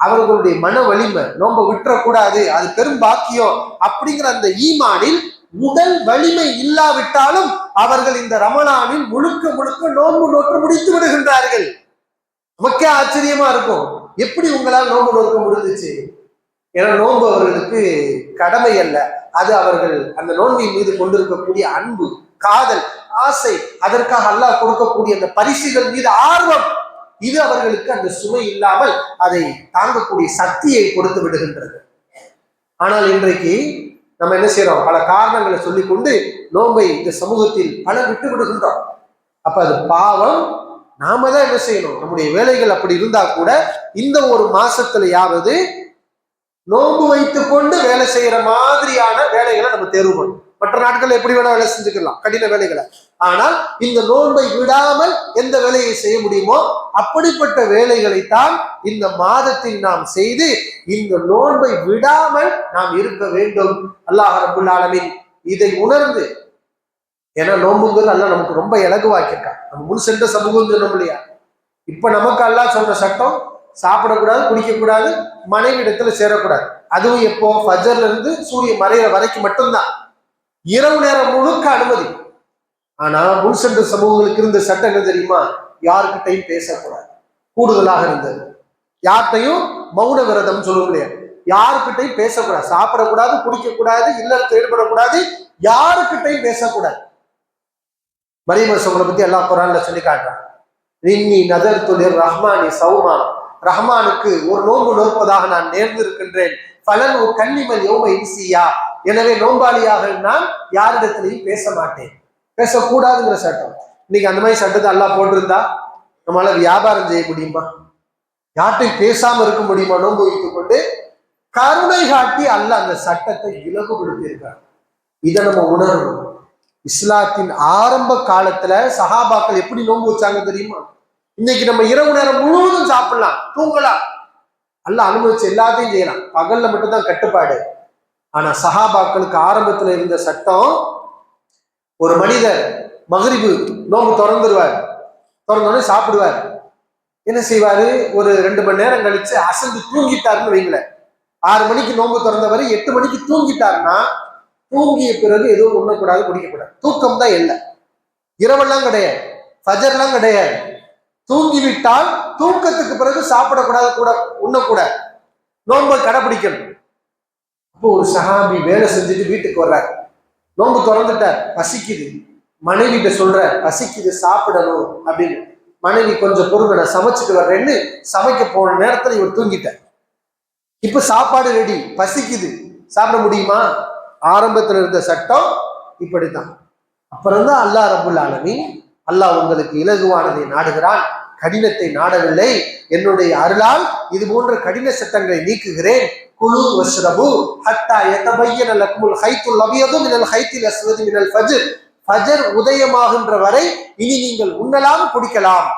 [SPEAKER 1] அவர்களுடைய மன வலிமை நோன்பை விட்டுறக்கூடாது, அது பெரும் பாக்கியம் அப்படிங்கிற அந்த ஈமானில் உடல் வலிமை இல்லாவிட்டாலும் அவர்கள் இந்த ரமலானில் முழுக்க முழுக்க நோன்பு நோற்று முடித்து விடுகின்றார்கள். நமக்கே ஆச்சரியமா இருக்கும், எப்படி உங்களால் நோன்பு நோக்க முடிஞ்சிச்சு? ஏன்னா நோன்பு அவர்களுக்கு கடமை அல்ல, அது அவர்கள் அந்த நோன்பின் மீது கொண்டிருக்கக்கூடிய அன்பு, காதல், ஆசை, அதற்காக அல்லாஹ் கொடுக்கக்கூடிய அந்த பரிசுகள் மீது ஆர்வம், இது அவர்களுக்கு அந்த சுமை இல்லாமல் அதை தாங்கக்கூடிய சக்தியை கொடுத்து விடுகின்றது. ஆனால் இன்றைக்கு நம்ம என்ன செய்யறோம், பல காரணங்களை சொல்லிக் கொண்டு நோன்பை இந்த சமூகத்தில் பலர் விட்டு விடுகின்றோம். அப்ப அது பாவம். நாம தான் என்ன செய்யணும், நம்முடைய வேலைகள் அப்படி இருந்தா கூட இந்த ஒரு மாசத்துலயாவது நோன்பு வைத்துக் கொண்டு வேலை செய்யற மாதிரியான வேலைகளை நம்ம தேர்வு பண்ணணும். மற்ற நாட்கள் எப்படி வேணா வேலை செஞ்சுக்கலாம், கடின வேலைகளை. ஆனால் இந்த நோன்பை விடாமல் எந்த வேலையை செய்ய முடியுமோ அப்படிப்பட்ட வேலைகளைத்தான் இந்த மாதத்தில் நாம் செய்து இந்த நோன்பை விடாமல் நாம் இருக்க வேண்டும். அல்லாஹ் ரப்புல் ஆலமீன் இதை உணர்ந்து, ஏன்னா நோன்புங்கிறது அல்லாஹ் நமக்கு ரொம்ப இலகுவாக்கியிருக்கான். நம்ம முன் சென்ற சமூகம் சொன்னோம் இல்லையா, இப்ப நமக்கு அல்லாஹ் சொல்ற சட்டம் சாப்பிடக்கூடாது, குடிக்கக்கூடாது, மனைவி இடத்துல சேரக்கூடாது. அதுவும் எப்போ, ஃபஜர்ல இருந்து சூரியன் மறைகிற வரைக்கும் மட்டும்தான், இரவு நேரம் முழுக்க அனுமதி. ஆனா முன் சென்ற சமூகங்களுக்கு இருந்த சட்டம் என்ன தெரியுமா, யாருக்கிட்டையும் பேசக்கூடாது, கூடுதலாக இருந்தது. யார்கிட்டையும் மௌன விரதம் சொல்லுவோம் இல்லையா, யாருக்கிட்டையும் பேசக்கூடாது, சாப்பிடக்கூடாது, குடிக்கக்கூடாது, இல்லறத்தில் ஈடுபடக்கூடாது, யாருக்கிட்டையும் பேசக்கூடாது. மரியமர் சோழனை பத்தி அல்லாஹ் குர்ஆன்ல சொல்லி காட்டுறான், இன்னி நதர்து லிர்ரஹ்மானி ஸௌமா, ரஹ்மானுக்கு ஒரு நோன்பு நோற்பதாக நான் நேர்ந்திருக்கின்றேன். ஃபலன் கல்லிமல் யௌம இன்சியா, எனவே நோன்பாளியாக நான் யாரிடத்திலையும் பேச மாட்டேன், பேசக்கூடாதுங்கிற சட்டம். இன்னைக்கு அந்த மாதிரி சட்டத்தை அல்லாஹ் போட்டிருந்தா நம்மளால வியாபாரம் செய்ய முடியுமா, யார்ட்டையும் பேசாம இருக்க முடியுமா? நோன்பு வைத்துக் கொண்டு கருணை காட்டி அல்லாஹ் அந்த சட்டத்தை இலகுபடுத்தி இருக்கார். இதை நம்ம உணரணும். இஸ்லாத்தின் ஆரம்ப காலத்துல சஹாபாக்கள் எப்படி நோன்பு வச்சாங்க தெரியுமா? இன்னைக்கு நம்ம இரவு நேரம் முழுவதும் சாப்பிடலாம், தூங்கலாம், அல்லாஹ் அனுமதிச்சு எல்லாத்தையும் செய்யலாம், பகல்ல மட்டும்தான் கட்டுப்பாடு. ஆனா சஹாபாக்களுக்கு ஆரம்பத்துல இருந்த சட்டம், ஒரு மனிதர் மகரிபு நோன்பு திறந்துருவார், திறந்தோடனே சாப்பிடுவார். என்ன செய்வாரு, ஒரு 2 மணி நேரம் கழிச்சு அசந்து தூங்கிட்டாருன்னு வைங்களேன். 6 மணிக்கு நோன்பு திறந்தவர் 8 மணிக்கு தூங்கிட்டாருன்னா, தூங்கிய பிறகு எதுவும் உண்ணக்கூடாது, குடிக்கக்கூடாது, தூக்கம் தான் இல்லை. இரவெல்லாம் கிடையாது, ஃபஜர்லாம் கிடையாது. தூங்கிவிட்டால் தூக்கத்துக்கு பிறகு சாப்பிடக்கூடாது, கூட உண்ணக்கூடாது, நோன்பை கடைபிடிக்கணும். அப்போ ஒரு சஹாபி வேலை செஞ்சுட்டு வீட்டுக்கு வர்றார், நோன்பு திறந்துட்டார், பசிக்குது, மனைவிட்ட சொல்ற பசிக்குது சாப்பிடணும் அப்படின்னு. மனைவி கொஞ்சம் பொறுங்க நான் சமைச்சிட்டு வர்றேன்னு சமைக்க போன நேரத்துல இவர் தூங்கிட்டார். இப்ப சாப்பாடு ரெடி, பசிக்குது, சாப்பிட முடியுமா? ஆரம்பத்துல இருந்த சட்டம் இப்படித்தான். அப்புறம்தான் அல்லாஹ் ரப்புல் ஆலமீன், அல்லாஹ் உங்களுக்கு இலகுவானதை நாடுகிறான், கடினத்தை நாடவில்லை, என்னுடைய அருளால் இது போன்ற கடின சட்டங்களை நீக்குகிறேன். குலு வஷ்ரபு ஹத்தா யதபய்யன லக்குமுல் ஹைத்துல் அபியது மினல் ஹைத்தில் அஸ்வதி மினல் ஃபஜ்ர், ஃபஜர் உதயமாகின்ற வரை இனி நீங்கள் உண்ணலாம், குடிக்கலாம்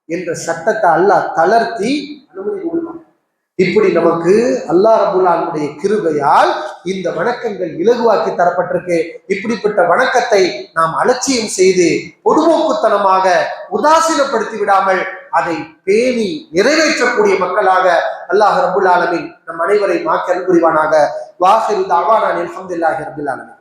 [SPEAKER 1] என்ற சட்டத்தை அல்லாஹ் தளர்த்தி அனுமதி கொடுத்தான். இப்படி நமக்கு அல்லாஹ் ரப்புல் ஆலமீனுடைய கிருபையால் இந்த வணக்கங்கள் இலகுவாக்கி தரப்பட்டிருக்கு. இப்படிப்பட்ட வணக்கத்தை நாம் அலட்சியம் செய்து பொதுமோக்குத்தனமாக உதாசீனப்படுத்தி விடாமல் அதை பேணி நிறைவேற்றக்கூடிய மக்களாக அல்லாஹ் ரப்புல் ஆலமீன் நம் அனைவரை மாக்கி அன்புரிவானாக. வாஹிரு தஅவானா அல்ஹம்துலில்லாஹி ரப்பில் ஆலமீன்.